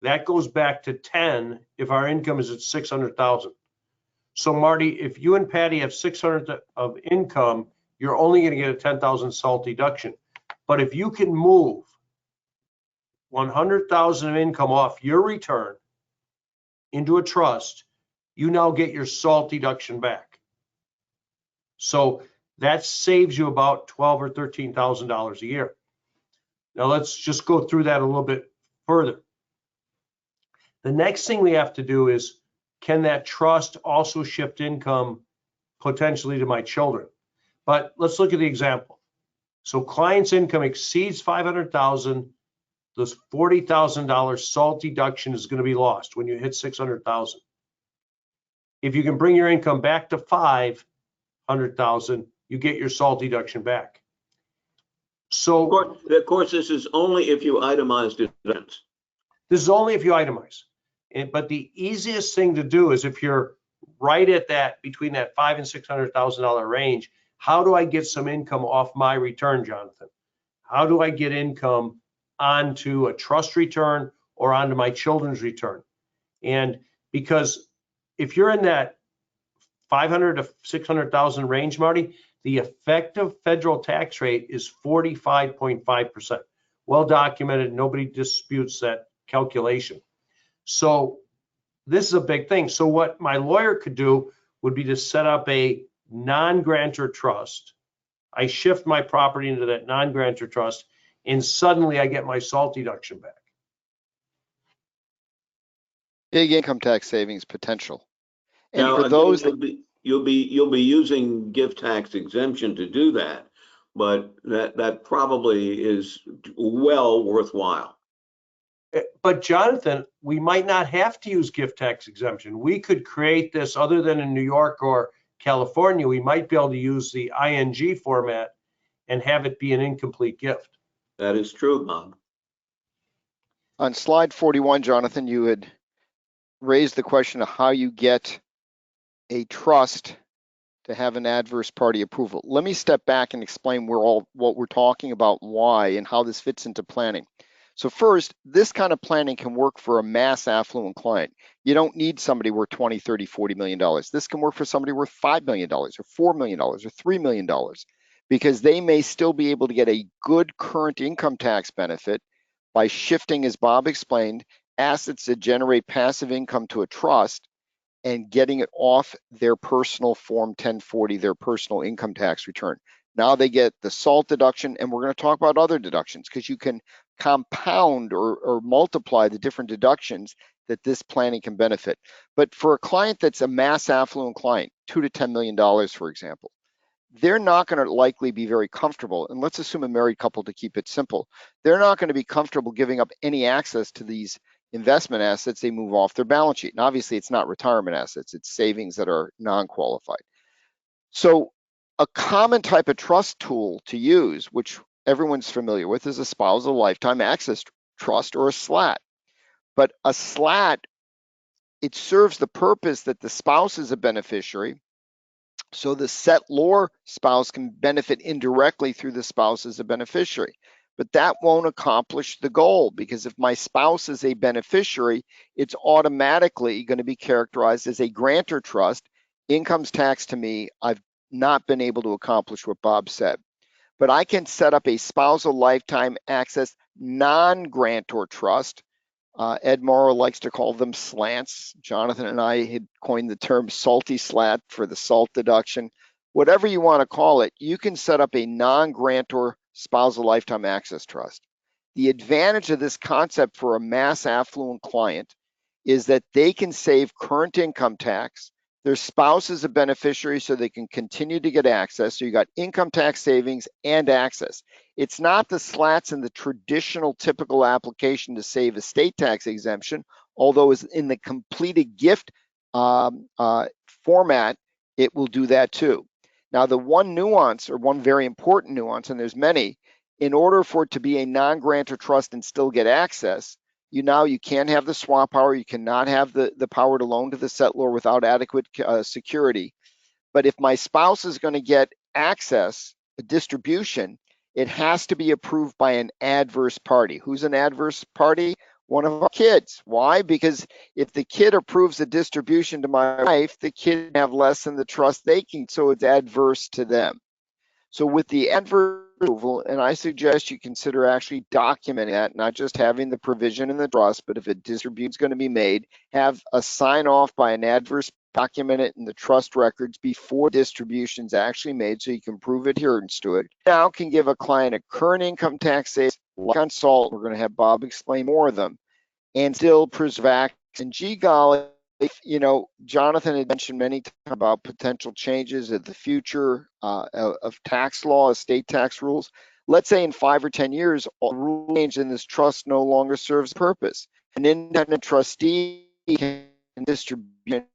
that goes back to 10 if our income is at 600,000. So Marty, if you and Patty have 600 of income, you're only going to get a 10,000 SALT deduction. But if you can move 100,000 of income off your return into a trust, you now get your SALT deduction back. So that saves you about $12,000 or $13,000 a year. Now let's just go through that a little bit further. The next thing we have to do is, can that trust also shift income potentially to my children? But let's look at the example. So client's income exceeds 500,000. This $40,000 SALT deduction is going to be lost when you hit 600,000. If you can bring your income back to 500,000, you get your SALT deduction back. So of course, this is only if you itemize deductions. This is only if you itemize. But the easiest thing to do is, if you're right at that, between that $500,000 and $600,000 range, how do I get some income off my return, Jonathan? How do I get income onto a trust return or onto my children's return? And because if you're in that 500 to 600,000 range, Marty, the effective federal tax rate is 45.5%. Well documented, nobody disputes that calculation. So this is a big thing. So what my lawyer could do would be to set up a non-grantor trust. I shift my property into that non-grantor trust, and suddenly I get my SALT deduction back. Big income tax savings potential. And Now, for those you'll be using gift tax exemption to do that, but that probably is well worthwhile. But Jonathan, we might not have to use gift tax exemption. We could create this, other than in New York or California, we might be able to use the ING format and have it be an incomplete gift. That is true, Bob. On slide 41, Jonathan, you had raised the question of how you get a trust to have an adverse party approval. Let me step back and explain what we're talking about, why, and how this fits into planning. So first, this kind of planning can work for a mass affluent client. You don't need somebody worth $20, $30, $40 million. This can work for somebody worth $5 million or $4 million or $3 million, because they may still be able to get a good current income tax benefit by shifting, as Bob explained, assets that generate passive income to a trust and getting it off their personal Form 1040, their personal income tax return. Now they get the SALT deduction, and we're going to talk about other deductions, because you can compound or multiply the different deductions that this planning can benefit. But for a client that's a mass affluent client, $2 to $10 million, for example, they're not going to likely be very comfortable, and let's assume a married couple to keep it simple, they're not going to be comfortable giving up any access to these investment assets they move off their balance sheet. And obviously it's not retirement assets, it's savings that are non-qualified. So a common type of trust tool to use, which everyone's familiar with, is a spousal lifetime access trust, or a SLAT. But a SLAT it serves the purpose that the spouse is a beneficiary, so the settlor spouse can benefit indirectly through the spouse as a beneficiary. But that won't accomplish the goal, because if my spouse is a beneficiary, it's automatically going to be characterized as a grantor trust. Income's taxed to me. I've not been able to accomplish what Bob said. But I can set up a spousal lifetime access non-grantor trust. Ed Morrow likes to call them SLATs. Jonathan and I had coined the term salty SLAT for the salt deduction. Whatever you want to call it, you can set up a non-grantor spousal lifetime access trust. The advantage of this concept for a mass affluent client is that they can save current income tax. Their spouse is a beneficiary, so they can continue to get access. So you got income tax savings and access. It's not the SLATs in the traditional typical application to save estate tax exemption, although it's in the completed gift format, it will do that too. Now, the one nuance, or one very important nuance, and there's many, in order for it to be a non-grantor trust and still get access, you can't have the swap power, you cannot have the power to loan to the settlor without adequate security. But if my spouse is going to get access, a distribution, it has to be approved by an adverse party. Who's an adverse party? One of our kids. Why? Because if the kid approves a distribution to my wife, the kid can have less than the trust they can, so it's adverse to them. So with the adverse approval, and I suggest you consider actually documenting that, not just having the provision in the trust, but if a distribution is going to be made, have a sign off by an adverse, document it in the trust records before distribution is actually made, so you can prove adherence to it. Now can give a client a current income tax savings, like on SALT, we're going to have Bob explain more of them, and still preserve access. And gee golly, if, Jonathan had mentioned many times about potential changes of the future of tax law, estate tax rules. Let's say in 5 or 10 years, all rule change in this trust no longer serves purpose. An independent trustee can distribute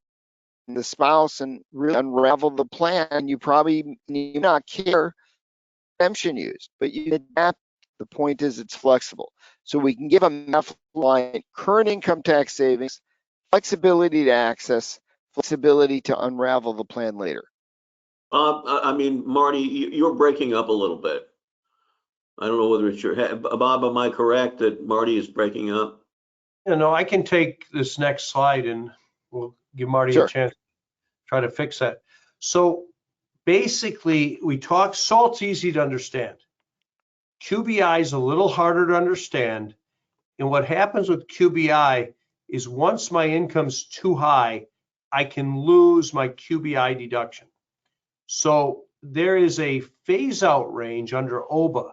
the spouse and really unravel the plan. You probably need not care exemption used, but you adapt. The point is it's flexible. So we can give a client current income tax savings, flexibility to access, flexibility to unravel the plan later. I mean, Marty, you're breaking up a little bit. I don't know whether it's your head. Bob, am I correct that Marty is breaking up? No, I can take this next slide and we'll give Marty Sure. a chance to try to fix that. So basically, we talk, SALT's easy to understand. QBI is a little harder to understand. And what happens with QBI is once my income's too high, I can lose my QBI deduction. So there is a phase out range under OBBBA.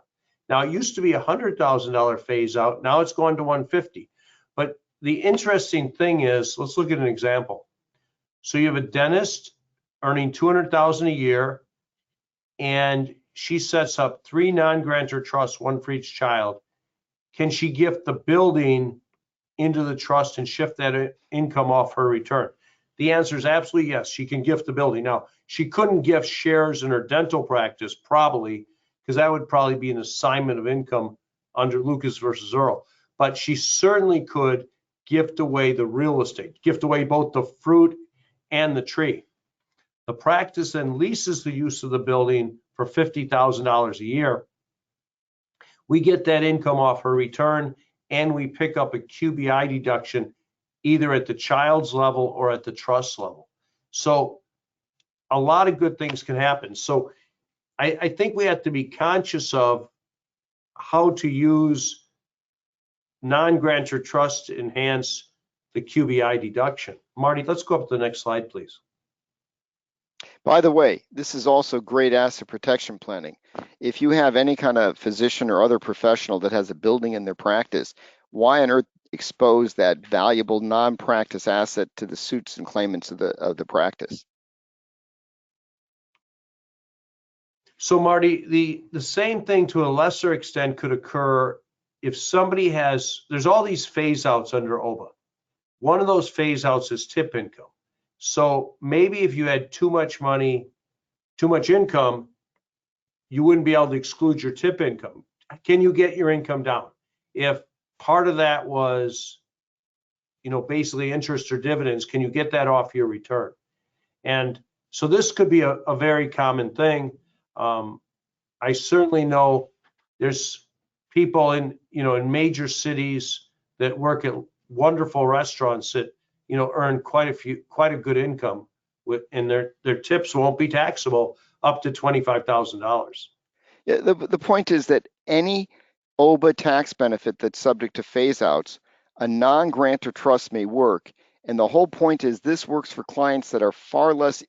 Now it used to be $100,000 phase out. Now it's gone to 150. But the interesting thing is, let's look at an example. So you have a dentist earning $200,000 a year, and she sets up 3 non-grantor trusts, 1 for each child. Can she gift the building into the trust and shift that income off her return? The answer is absolutely yes. She can gift the building. Now, she couldn't gift shares in her dental practice, probably, because that would probably be an assignment of income under Lucas versus Earl. But she certainly could gift away the real estate, gift away both the fruit and the tree. The practice then leases the use of the building for $50,000 a year. We get that income off her return, and we pick up a QBI deduction either at the child's level or at the trust level. So a lot of good things can happen. So I think we have to be conscious of how to use non-grantor trust to enhance the QBI deduction. Marty, let's go up to the next slide, please. By the way, this is also great asset protection planning. If you have any kind of physician or other professional that has a building in their practice, why on earth expose that valuable non-practice asset to the suits and claimants of the practice? So Marty, the same thing to a lesser extent could occur if somebody there's all these phase outs under OBBBA. One of those phase outs is tip income. So maybe if you had too much money, too much income, you wouldn't be able to exclude your tip income. Can you get your income down? If part of that was, basically interest or dividends, can you get that off your return? And so this could be a very common thing. I certainly know there's people in major cities that work at wonderful restaurants that earn quite a good income and their tips won't be taxable up to $25,000. Yeah, the point is that any OBBBA tax benefit that's subject to phase outs, a non-grantor trust may work. And the whole point is this works for clients that are far less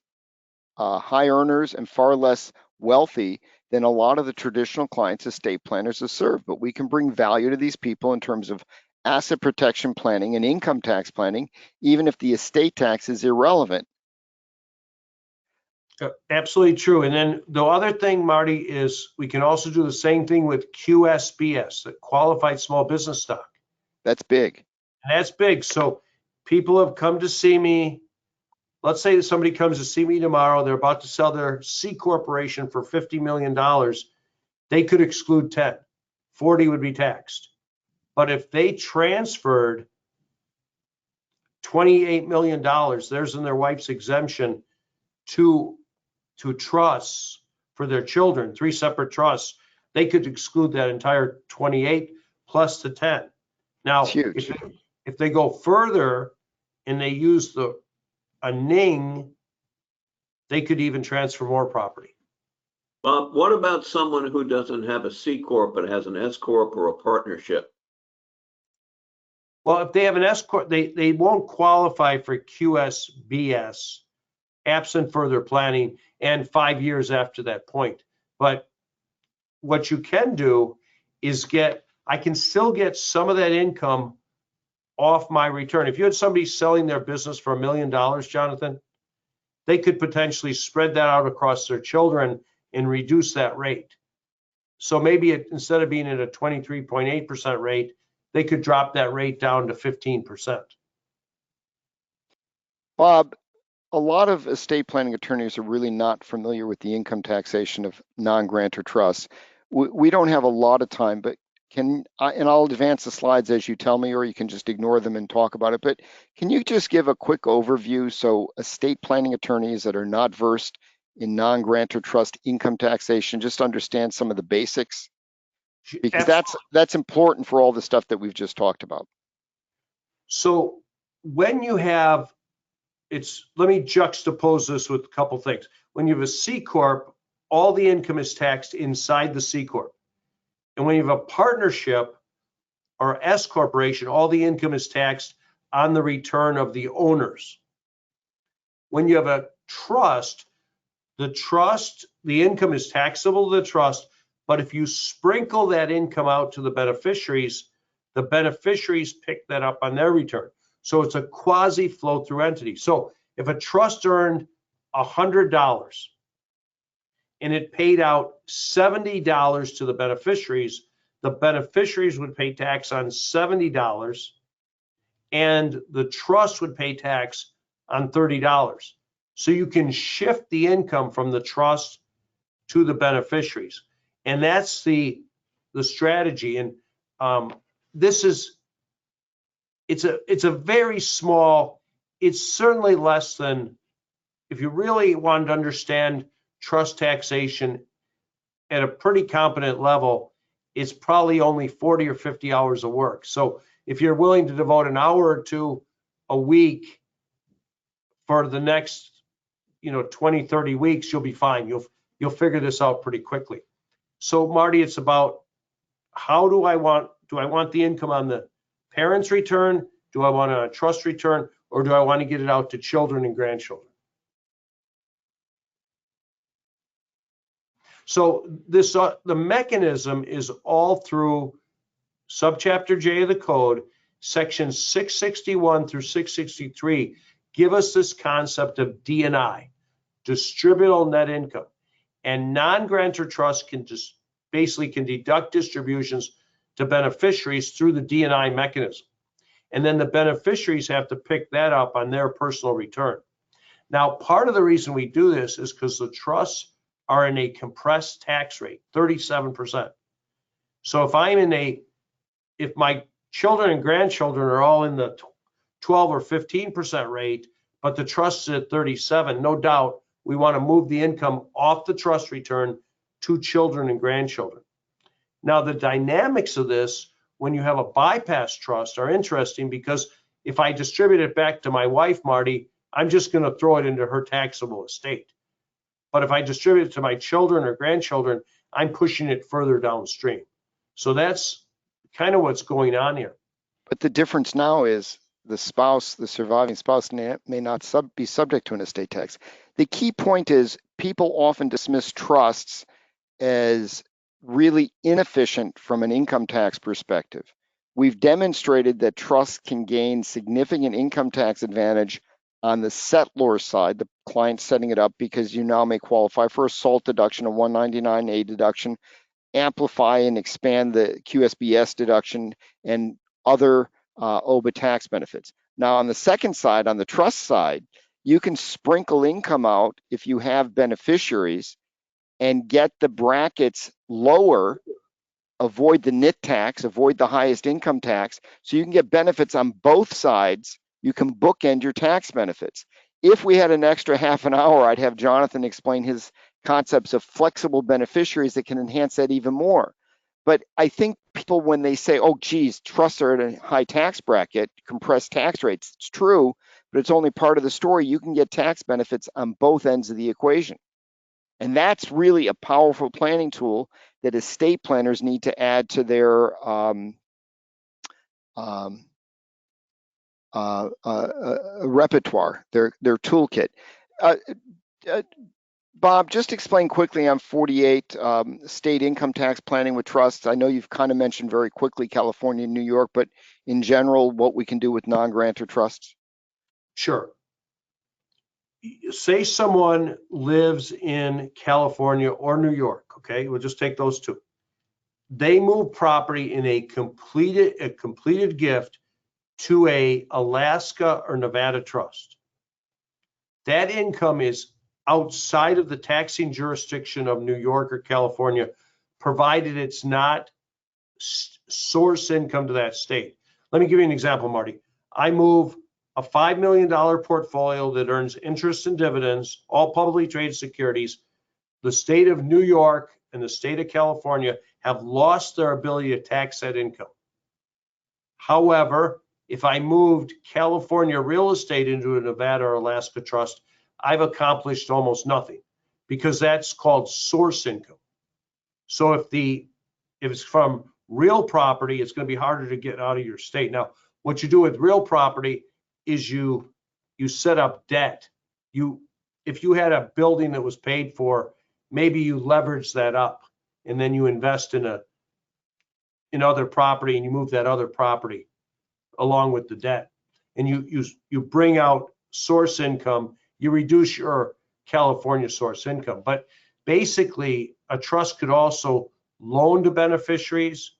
high earners and far less wealthy than a lot of the traditional clients estate planners have served. But we can bring value to these people in terms of asset protection planning and income tax planning, even if the estate tax is irrelevant. Absolutely true. And then the other thing, Marty, is we can also do the same thing with QSBS, the qualified small business stock. That's big. And that's big. So people have come to see me. Let's say that somebody comes to see me tomorrow. They're about to sell their C corporation for $50 million. They could exclude 10. 40 would be taxed. But if they transferred $28 million, theirs and their wife's exemption, to trusts for their children, 3 separate trusts, they could exclude that entire 28 plus the 10. Now, if they go further and they use a NING, they could even transfer more property. Bob, what about someone who doesn't have a C Corp but has an S Corp or a partnership? Well, if they have an S Corp, they won't qualify for QSBS absent further planning and 5 years after that point. But what you can do is I can still get some of that income off my return. If you had somebody selling their business for $1 million, Jonathan, they could potentially spread that out across their children and reduce that rate. So maybe instead of being at a 23.8% rate, they could drop that rate down to 15%. Bob, a lot of estate planning attorneys are really not familiar with the income taxation of non-grantor trusts. We don't have a lot of time, but and I'll advance the slides as you tell me, or you can just ignore them and talk about it. But can you just give a quick overview so estate planning attorneys that are not versed in non-grantor trust income taxation just understand some of the basics? Because that's important for all the stuff that we've just talked about. So when you have let me juxtapose this with a couple things. When you have a C Corp, all the income is taxed inside the C Corp. And when you have a partnership or S Corporation, all the income is taxed on the return of the owners. When you have a trust, the income is taxable to the trust, but if you sprinkle that income out to the beneficiaries pick that up on their return. So it's a quasi flow-through entity. So if a trust earned $100 and it paid out $70 to the beneficiaries would pay tax on $70 and the trust would pay tax on $30. So you can shift the income from the trust to the beneficiaries. And that's the strategy. And it's a very small, it's certainly less than, if you really wanted to understand trust taxation at a pretty competent level, it's probably only 40 or 50 hours of work. So if you're willing to devote an hour or two a week for the next 20, 30 weeks, you'll be fine. You'll figure this out pretty quickly. So Marty, it's about do I want the income on the parents' return? Do I want a trust return, or do I want to get it out to children and grandchildren? So the mechanism is all through subchapter J of the code, section 661 through 663 give us this concept of D&I, distributable net income, and non-grantor trust can deduct distributions to beneficiaries through the D&I mechanism. And then the beneficiaries have to pick that up on their personal return. Now, part of the reason we do this is because the trusts are in a compressed tax rate, 37%. So if my children and grandchildren are all in the 12 or 15% rate, but the trust is at 37, no doubt we want to move the income off the trust return to children and grandchildren. Now, the dynamics of this, when you have a bypass trust, are interesting because if I distribute it back to my wife, Marty, I'm just going to throw it into her taxable estate. But if I distribute it to my children or grandchildren, I'm pushing it further downstream. So that's kind of what's going on here. But the difference now is the spouse, the surviving spouse, may not be subject to an estate tax. The key point is people often dismiss trusts as really inefficient from an income tax perspective. We've demonstrated that trusts can gain significant income tax advantage on the settlor side, the client setting it up, because you now may qualify for a SALT deduction, a 199A deduction, amplify and expand the QSBS deduction, and other OBBBA tax benefits. Now, on the second side, on the trust side, you can sprinkle income out if you have beneficiaries and get the brackets lower, avoid the NIT tax, avoid the highest income tax, so you can get benefits on both sides. You can bookend your tax benefits. If we had an extra half an hour, I'd have Jonathan explain his concepts of flexible beneficiaries that can enhance that even more. But I think people, when they say, oh, geez, trusts are at a high tax bracket, compressed tax rates, it's true, but it's only part of the story. You can get tax benefits on both ends of the equation. And that's really a powerful planning tool that estate planners need to add to their repertoire, their toolkit. Bob, just explain quickly on 48 state income tax planning with trusts. I know you've kind of mentioned very quickly California and New York, but in general, what we can do with non-grantor trusts. Sure. Say someone lives in California or New York, okay? We'll just take those two. They move property in a completed gift to a Alaska or Nevada trust. That income is outside of the taxing jurisdiction of New York or California, provided it's not source income to that state. Let me give you an example, Marty. I move a $5 million portfolio that earns interest and dividends, all publicly traded securities. The state of New York and the state of California have lost their ability to tax that income. However, if I moved California real estate into a Nevada or Alaska trust, I've accomplished almost nothing because that's called source income. So if it's from real property, it's going to be harder to get out of your state. Now, what you do with real property is you set up debt. If you had a building that was paid for, maybe you leverage that up and then you invest in other property and you move that other property along with the debt. And you bring out source income, you reduce your California source income. But basically, a trust could also loan to beneficiaries.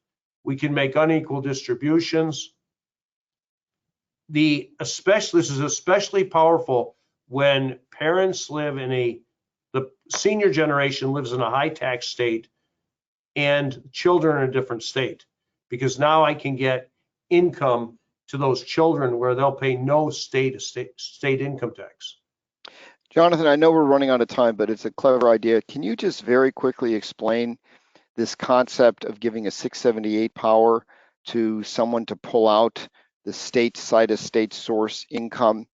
We can make unequal distributions. This is especially powerful when parents live the senior generation lives in a high tax state and children in a different state, because now I can get income to those children where they'll pay no state income tax. Jonathan, I know we're running out of time, but it's a clever idea. Can you just very quickly explain this concept of giving a 678 power to someone to pull out the state side of state source income?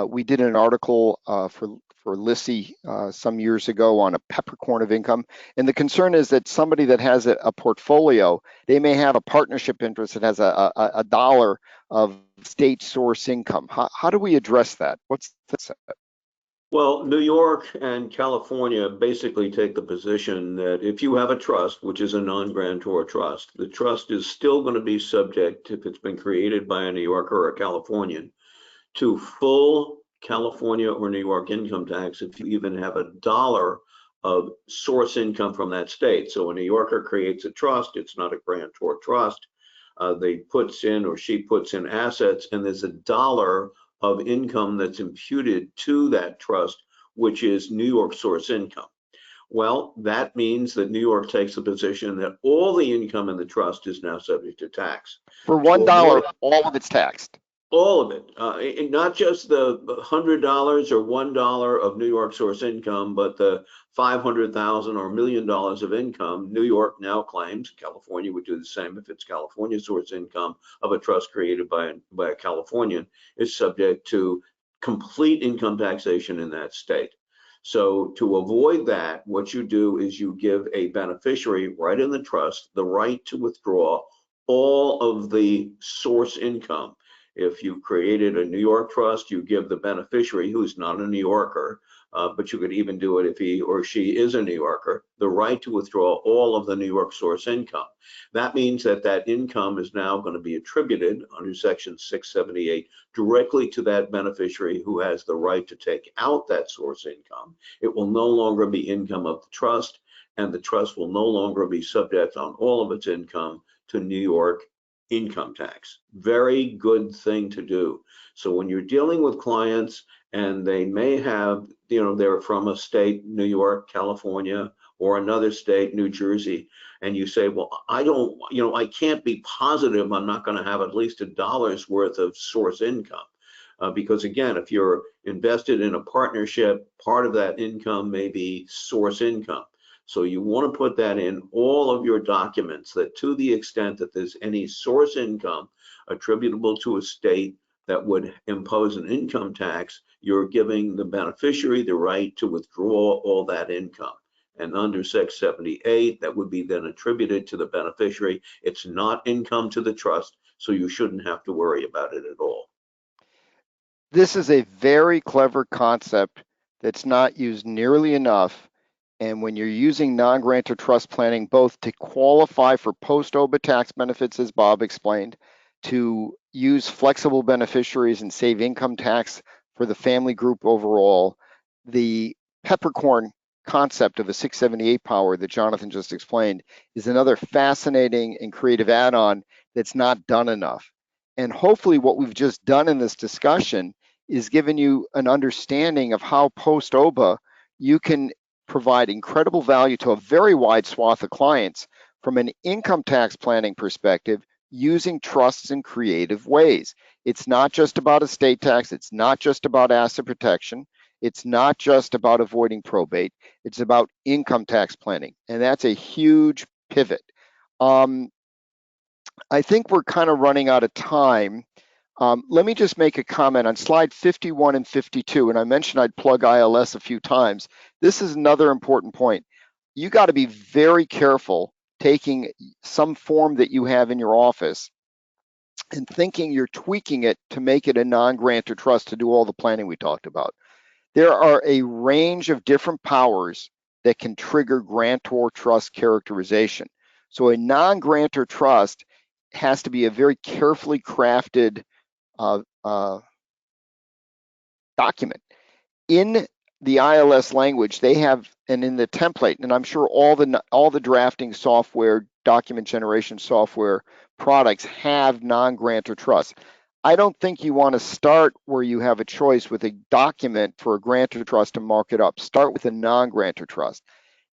We did an article for Lissy some years ago on a peppercorn of income. And the concern is that somebody that has a portfolio, they may have a partnership interest that has a dollar of state source income. How do we address that? What's that? Well, New York and California basically take the position that if you have a trust, which is a non-grantor trust, the trust is still going to be subject, if it's been created by a New Yorker or a Californian, to full California or New York income tax if you even have a dollar of source income from that state. So a New Yorker creates a trust, it's not a grantor trust. They puts in, or she puts in, assets, and there's a dollar of income that's imputed to that trust, which is New York source income. Well, that means that New York takes the position that all the income in the trust is now subject to tax. For $1, all of it's taxed. All of it, and not just the $100 or $1 of New York source income, but the 500,000 or $1 million of income. New York now claims, California would do the same if it's California source income of a trust created by a Californian, is subject to complete income taxation in that state. So to avoid that, what you do is you give a beneficiary right in the trust the right to withdraw all of the source income. If you created a New York trust, you give the beneficiary, who's not a New Yorker, but you could even do it if he or she is a New Yorker, the right to withdraw all of the New York source income. That means that that income is now going to be attributed under Section 678 directly to that beneficiary who has the right to take out that source income. It will no longer be income of the trust, and the trust will no longer be subject on all of its income to New York income tax. Very good thing to do. So when you're dealing with clients and they may have, they're from a state, New York, California, or another state, New Jersey, and you say, well, I can't be positive I'm not going to have at least $1 worth of source income. Because again, if you're invested in a partnership, part of that income may be source income. So you want to put that in all of your documents, that to the extent that there's any source income attributable to a state that would impose an income tax, you're giving the beneficiary the right to withdraw all that income. And under 678, that would be then attributed to the beneficiary. It's not income to the trust, so you shouldn't have to worry about it at all. This is a very clever concept that's not used nearly enough. And when you're using non-grantor trust planning, both to qualify for post-OBBBA tax benefits, as Bob explained, to use flexible beneficiaries and save income tax for the family group overall, the peppercorn concept of a 678 power that Jonathan just explained is another fascinating and creative add-on that's not done enough. And hopefully what we've just done in this discussion is given you an understanding of how post-OBBBA you can provide incredible value to a very wide swath of clients from an income tax planning perspective using trusts in creative ways. It's not just about estate tax. It's not just about asset protection. It's not just about avoiding probate. It's about income tax planning. And that's a huge pivot. I think we're kind of running out of time. Let me just make a comment on slide 51 and 52, and I mentioned I'd plug ILS a few times. This is another important point. You got to be very careful taking some form that you have in your office and thinking you're tweaking it to make it a non-grantor trust to do all the planning we talked about. There are a range of different powers that can trigger grantor trust characterization. So a non-grantor trust has to be a very carefully crafted document. In the ILS language, they have, and in the template, and I'm sure all the drafting software, document generation software products have non-grantor trust. I don't think you want to start where you have a choice with a document for a grantor trust and mark it up. Start with a non-grantor trust.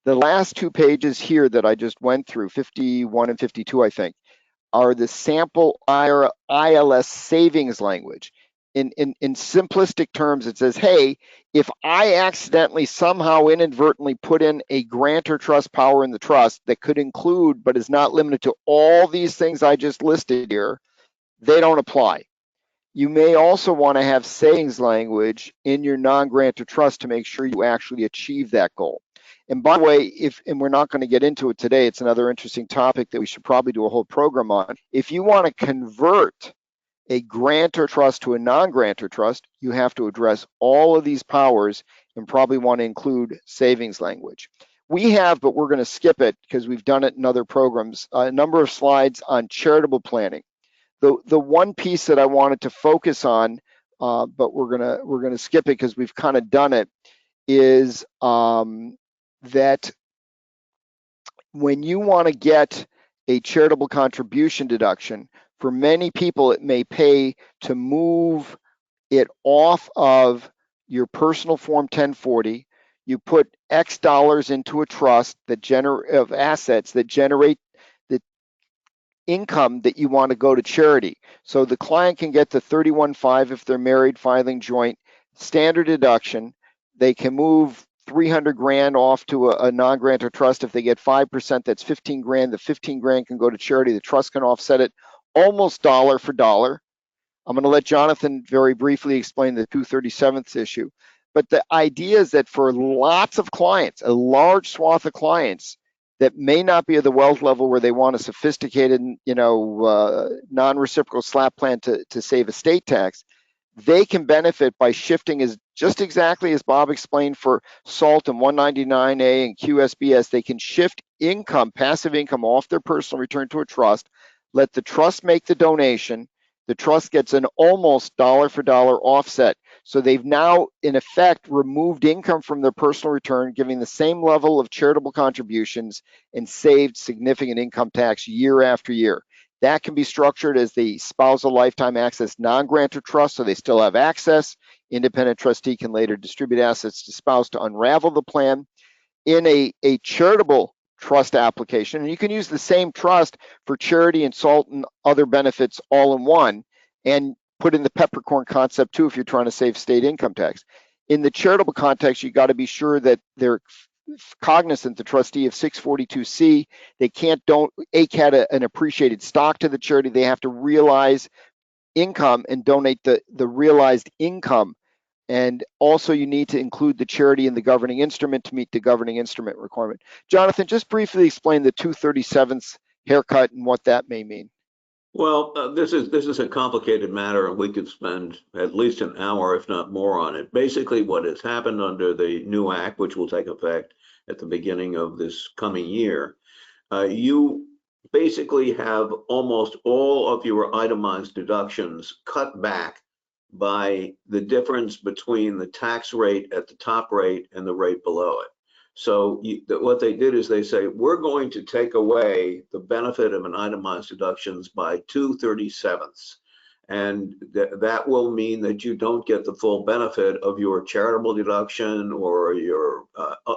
The last two pages here that I just went through, 51 and 52, I think, are the sample ILS savings language. In simplistic terms, it says, hey, if I accidentally somehow inadvertently put in a grantor trust power in the trust that could include, but is not limited to all these things I just listed here, they don't apply. You may also want to have savings language in your non-grantor trust to make sure you actually achieve that goal. And by the way, and we're not going to get into it today, it's another interesting topic that we should probably do a whole program on. If you want to convert a grantor trust to a non-grantor trust, you have to address all of these powers and probably want to include savings language. We have, but we're going to skip it because we've done it in other programs, a number of slides on charitable planning. The one piece that I wanted to focus on, but we're gonna skip it because we've kind of done it, is that when you want to get a charitable contribution deduction, for many people it may pay to move it off of your personal Form 1040. You put X dollars into a trust that of assets that generate income that you want to go to charity. So the client can get the 31.5 if they're married, filing joint, standard deduction. They can move 300 grand off to a non-grantor trust. If they get 5%, that's 15 grand. The 15 grand can go to charity. The trust can offset it almost dollar for dollar. I'm going to let Jonathan very briefly explain the 237th issue. But the idea is that for lots of clients, a large swath of clients that may not be at the wealth level where they want a sophisticated, non-reciprocal SLAT plan to save estate tax, they can benefit by shifting as just exactly as Bob explained for SALT and 199A and QSBS. They can shift income, passive income off their personal return to a trust, let the trust make the donation. The trust gets an almost dollar for dollar offset. So they've now, in effect, removed income from their personal return, giving the same level of charitable contributions and saved significant income tax year after year. That can be structured as the spousal lifetime access non-grantor trust, so they still have access. Independent trustee can later distribute assets to spouse to unravel the plan. In a charitable trust application, and you can use the same trust for charity and SALT and other benefits all in one, and put in the peppercorn concept too if you're trying to save state income tax. In the charitable context, you got to be sure that they're cognizant, the trustee, of 642C. They can't ACAT an appreciated stock to the charity. They have to realize income and donate the realized income. And also you need to include the charity in the governing instrument to meet the governing instrument requirement. Jonathan, just briefly explain the 237th haircut and what that may mean. Well, this is a complicated matter, and we could spend at least an hour, if not more, on it. Basically, what has happened under the new act, which will take effect at the beginning of this coming year, you basically have almost all of your itemized deductions cut back by the difference between the tax rate at the top rate and the rate below it. So what they did is they say, we're going to take away the benefit of an itemized deductions by 2/37. And that will mean that you don't get the full benefit of your charitable deduction or your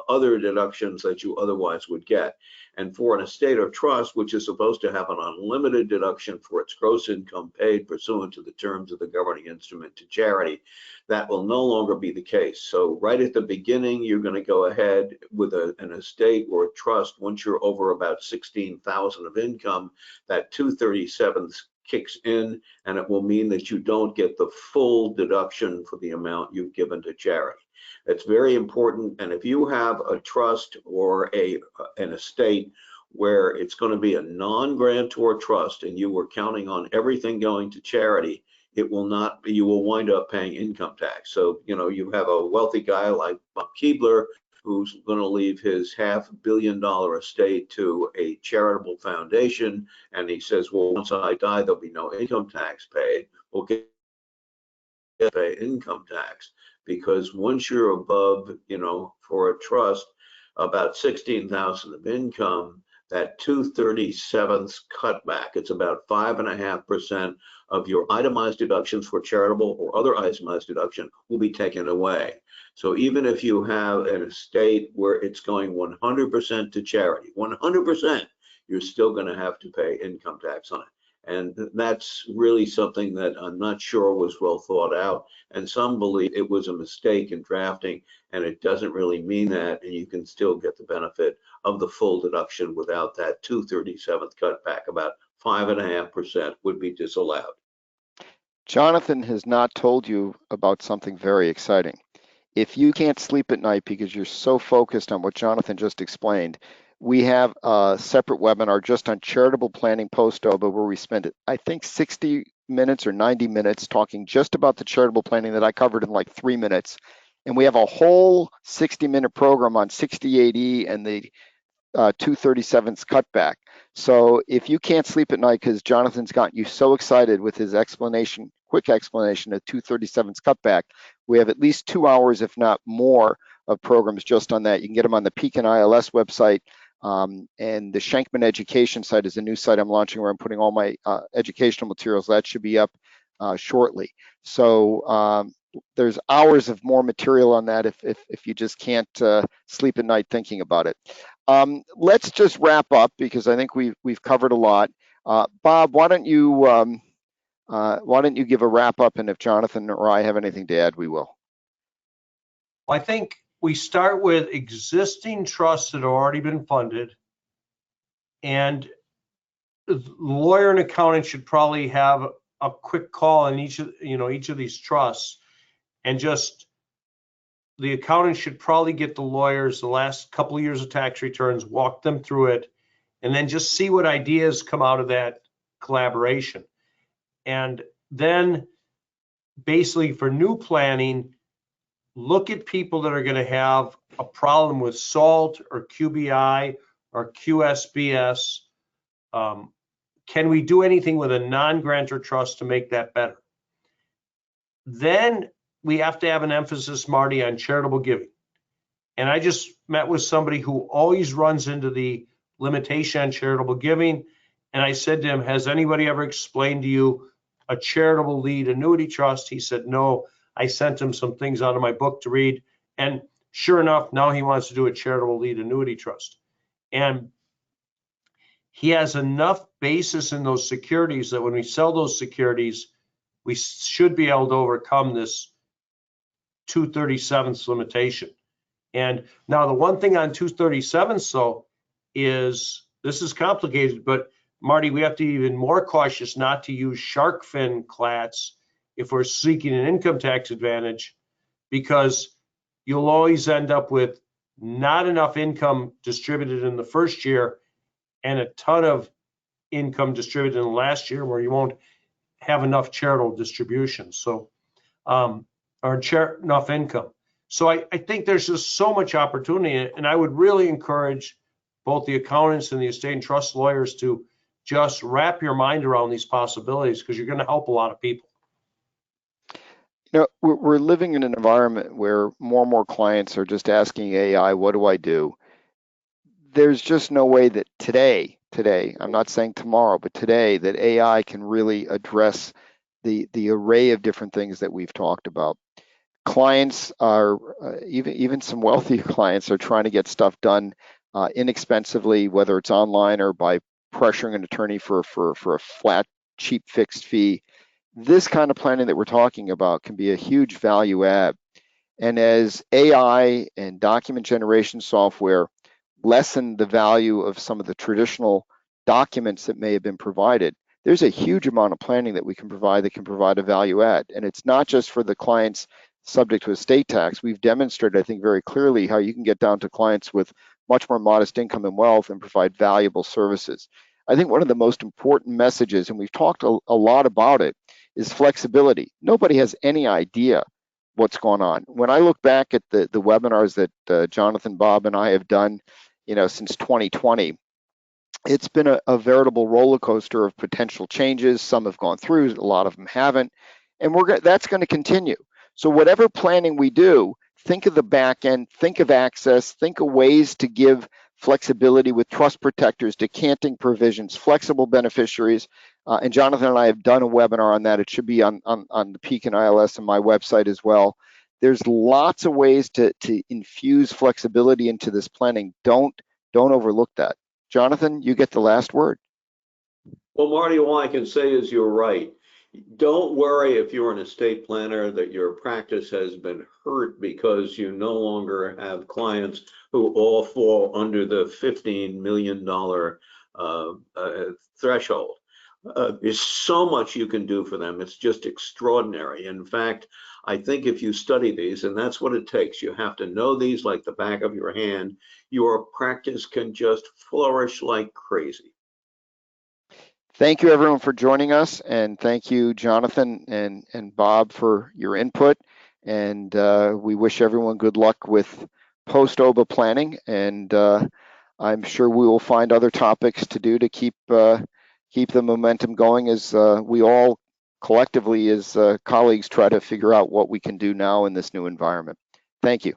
other deductions that you otherwise would get. And for an estate or trust, which is supposed to have an unlimited deduction for its gross income paid pursuant to the terms of the governing instrument to charity, that will no longer be the case. So right at the beginning, you're going to go ahead with an estate or a trust. Once you're over about 16,000 of income, that 2/37 kicks in, and it will mean that you don't get the full deduction for the amount you've given to charity. It's very important. And if you have a trust or an estate where it's going to be a non-grantor trust and you were counting on everything going to charity, it will not be, you will wind up paying income tax. So, you have a wealthy guy like Bob Keebler who's going to leave his $500 million estate to a charitable foundation, and he says, well, once I die, there'll be no income tax paid. Well, pay income tax, because once you're above, for a trust, about 16,000 of income, that 2/37 cutback, it's about 5.5% of your itemized deductions for charitable or other itemized deduction will be taken away. So even if you have an estate where it's going 100% to charity, 100%, you're still going to have to pay income tax on it. And that's really something that I'm not sure was well thought out. And some believe it was a mistake in drafting, and it doesn't really mean that. And you can still get the benefit of the full deduction without that 2/37 cutback. About 5.5% would be disallowed. Jonathan has not told you about something very exciting. If you can't sleep at night because you're so focused on what Jonathan just explained, we have a separate webinar just on charitable planning post-OBBBA where we spend, I think, 60 minutes or 90 minutes talking just about the charitable planning that I covered in like 3 minutes. And we have a whole 60-minute program on 68E and the 2/37 cutback. So if you can't sleep at night because Jonathan's gotten you so excited with his explanation, quick explanation of 2/37 cutback, we have at least 2 hours, if not more, of programs just on that. You can get them on the Peak and ILS website. And the Shenkman education site is a new site I'm launching where I'm putting all my educational materials. That should be up shortly. So there's hours of more material on that if you just can't sleep at night thinking about it. Let's just wrap up because I think we've covered a lot. Bob, why don't you give a wrap up, and if Jonathan or I have anything to add, we will. I think we start with existing trusts that have already been funded, and the lawyer and accountant should probably have a quick call on each of these trusts, and just the accountant should probably get the lawyers the last couple of years of tax returns, walk them through it, and then just see what ideas come out of that collaboration. And then basically for new planning, look at people that are going to have a problem with SALT or QBI or QSBS. Can we do anything with a non-grantor trust to make that better? Then we have to have an emphasis, Marty, on charitable giving. And I just met with somebody who always runs into the limitation on charitable giving. And I said to him, has anybody ever explained to you a charitable lead annuity trust? He said, no. I sent him some things out of my book to read. And sure enough, now he wants to do a charitable lead annuity trust. And he has enough basis in those securities that when we sell those securities, we should be able to overcome this 237th limitation. And now the one thing on 237th though is, this is complicated, but Marty, we have to be even more cautious not to use shark fin CLATs if we're seeking an income tax advantage, because you'll always end up with not enough income distributed in the first year and a ton of income distributed in the last year where you won't have enough charitable distributions. So, enough income. So I think there's just so much opportunity, and I would really encourage both the accountants and the estate and trust lawyers to just wrap your mind around these possibilities, because you're going to help a lot of people. You know, we're living in an environment where more and more clients are just asking AI, what do I do? There's just no way that today, I'm not saying tomorrow, but today, that AI can really address the array of different things that we've talked about. Clients are, even some wealthy clients are trying to get stuff done inexpensively, whether it's online or by pressuring an attorney for a flat, cheap, fixed fee. This kind of planning that we're talking about can be a huge value add. And as AI and document generation software lessen the value of some of the traditional documents that may have been provided, there's a huge amount of planning that we can provide that can provide a value add. And it's not just for the clients subject to estate tax. We've demonstrated, I think, very clearly how you can get down to clients with much more modest income and wealth and provide valuable services. I think one of the most important messages, and we've talked a lot about it, is flexibility. Nobody has any idea what's going on. When I look back at the webinars that Jonathan, Bob, and I have done, since 2020, it's been a veritable roller coaster of potential changes. Some have gone through, a lot of them haven't, and that's going to continue. So whatever planning we do, think of the back end, think of access, think of ways to give flexibility with trust protectors, decanting provisions, flexible beneficiaries. And Jonathan and I have done a webinar on that. It should be on the Peak and ILS and my website as well. There's lots of ways to infuse flexibility into this planning. Don't overlook that. Jonathan, you get the last word. Well, Marty, all I can say is you're right. Don't worry if you're an estate planner that your practice has been hurt because you no longer have clients who all fall under the $15 million threshold. There's so much you can do for them. It's just extraordinary. In fact, I think if you study these, and that's what it takes, you have to know these like the back of your hand, your practice can just flourish like crazy. Thank you, everyone, for joining us, and thank you, Jonathan and Bob, for your input. And we wish everyone good luck with post-OBBBA planning, and I'm sure we will find other topics to do to keep the momentum going as we all collectively as colleagues try to figure out what we can do now in this new environment. Thank you.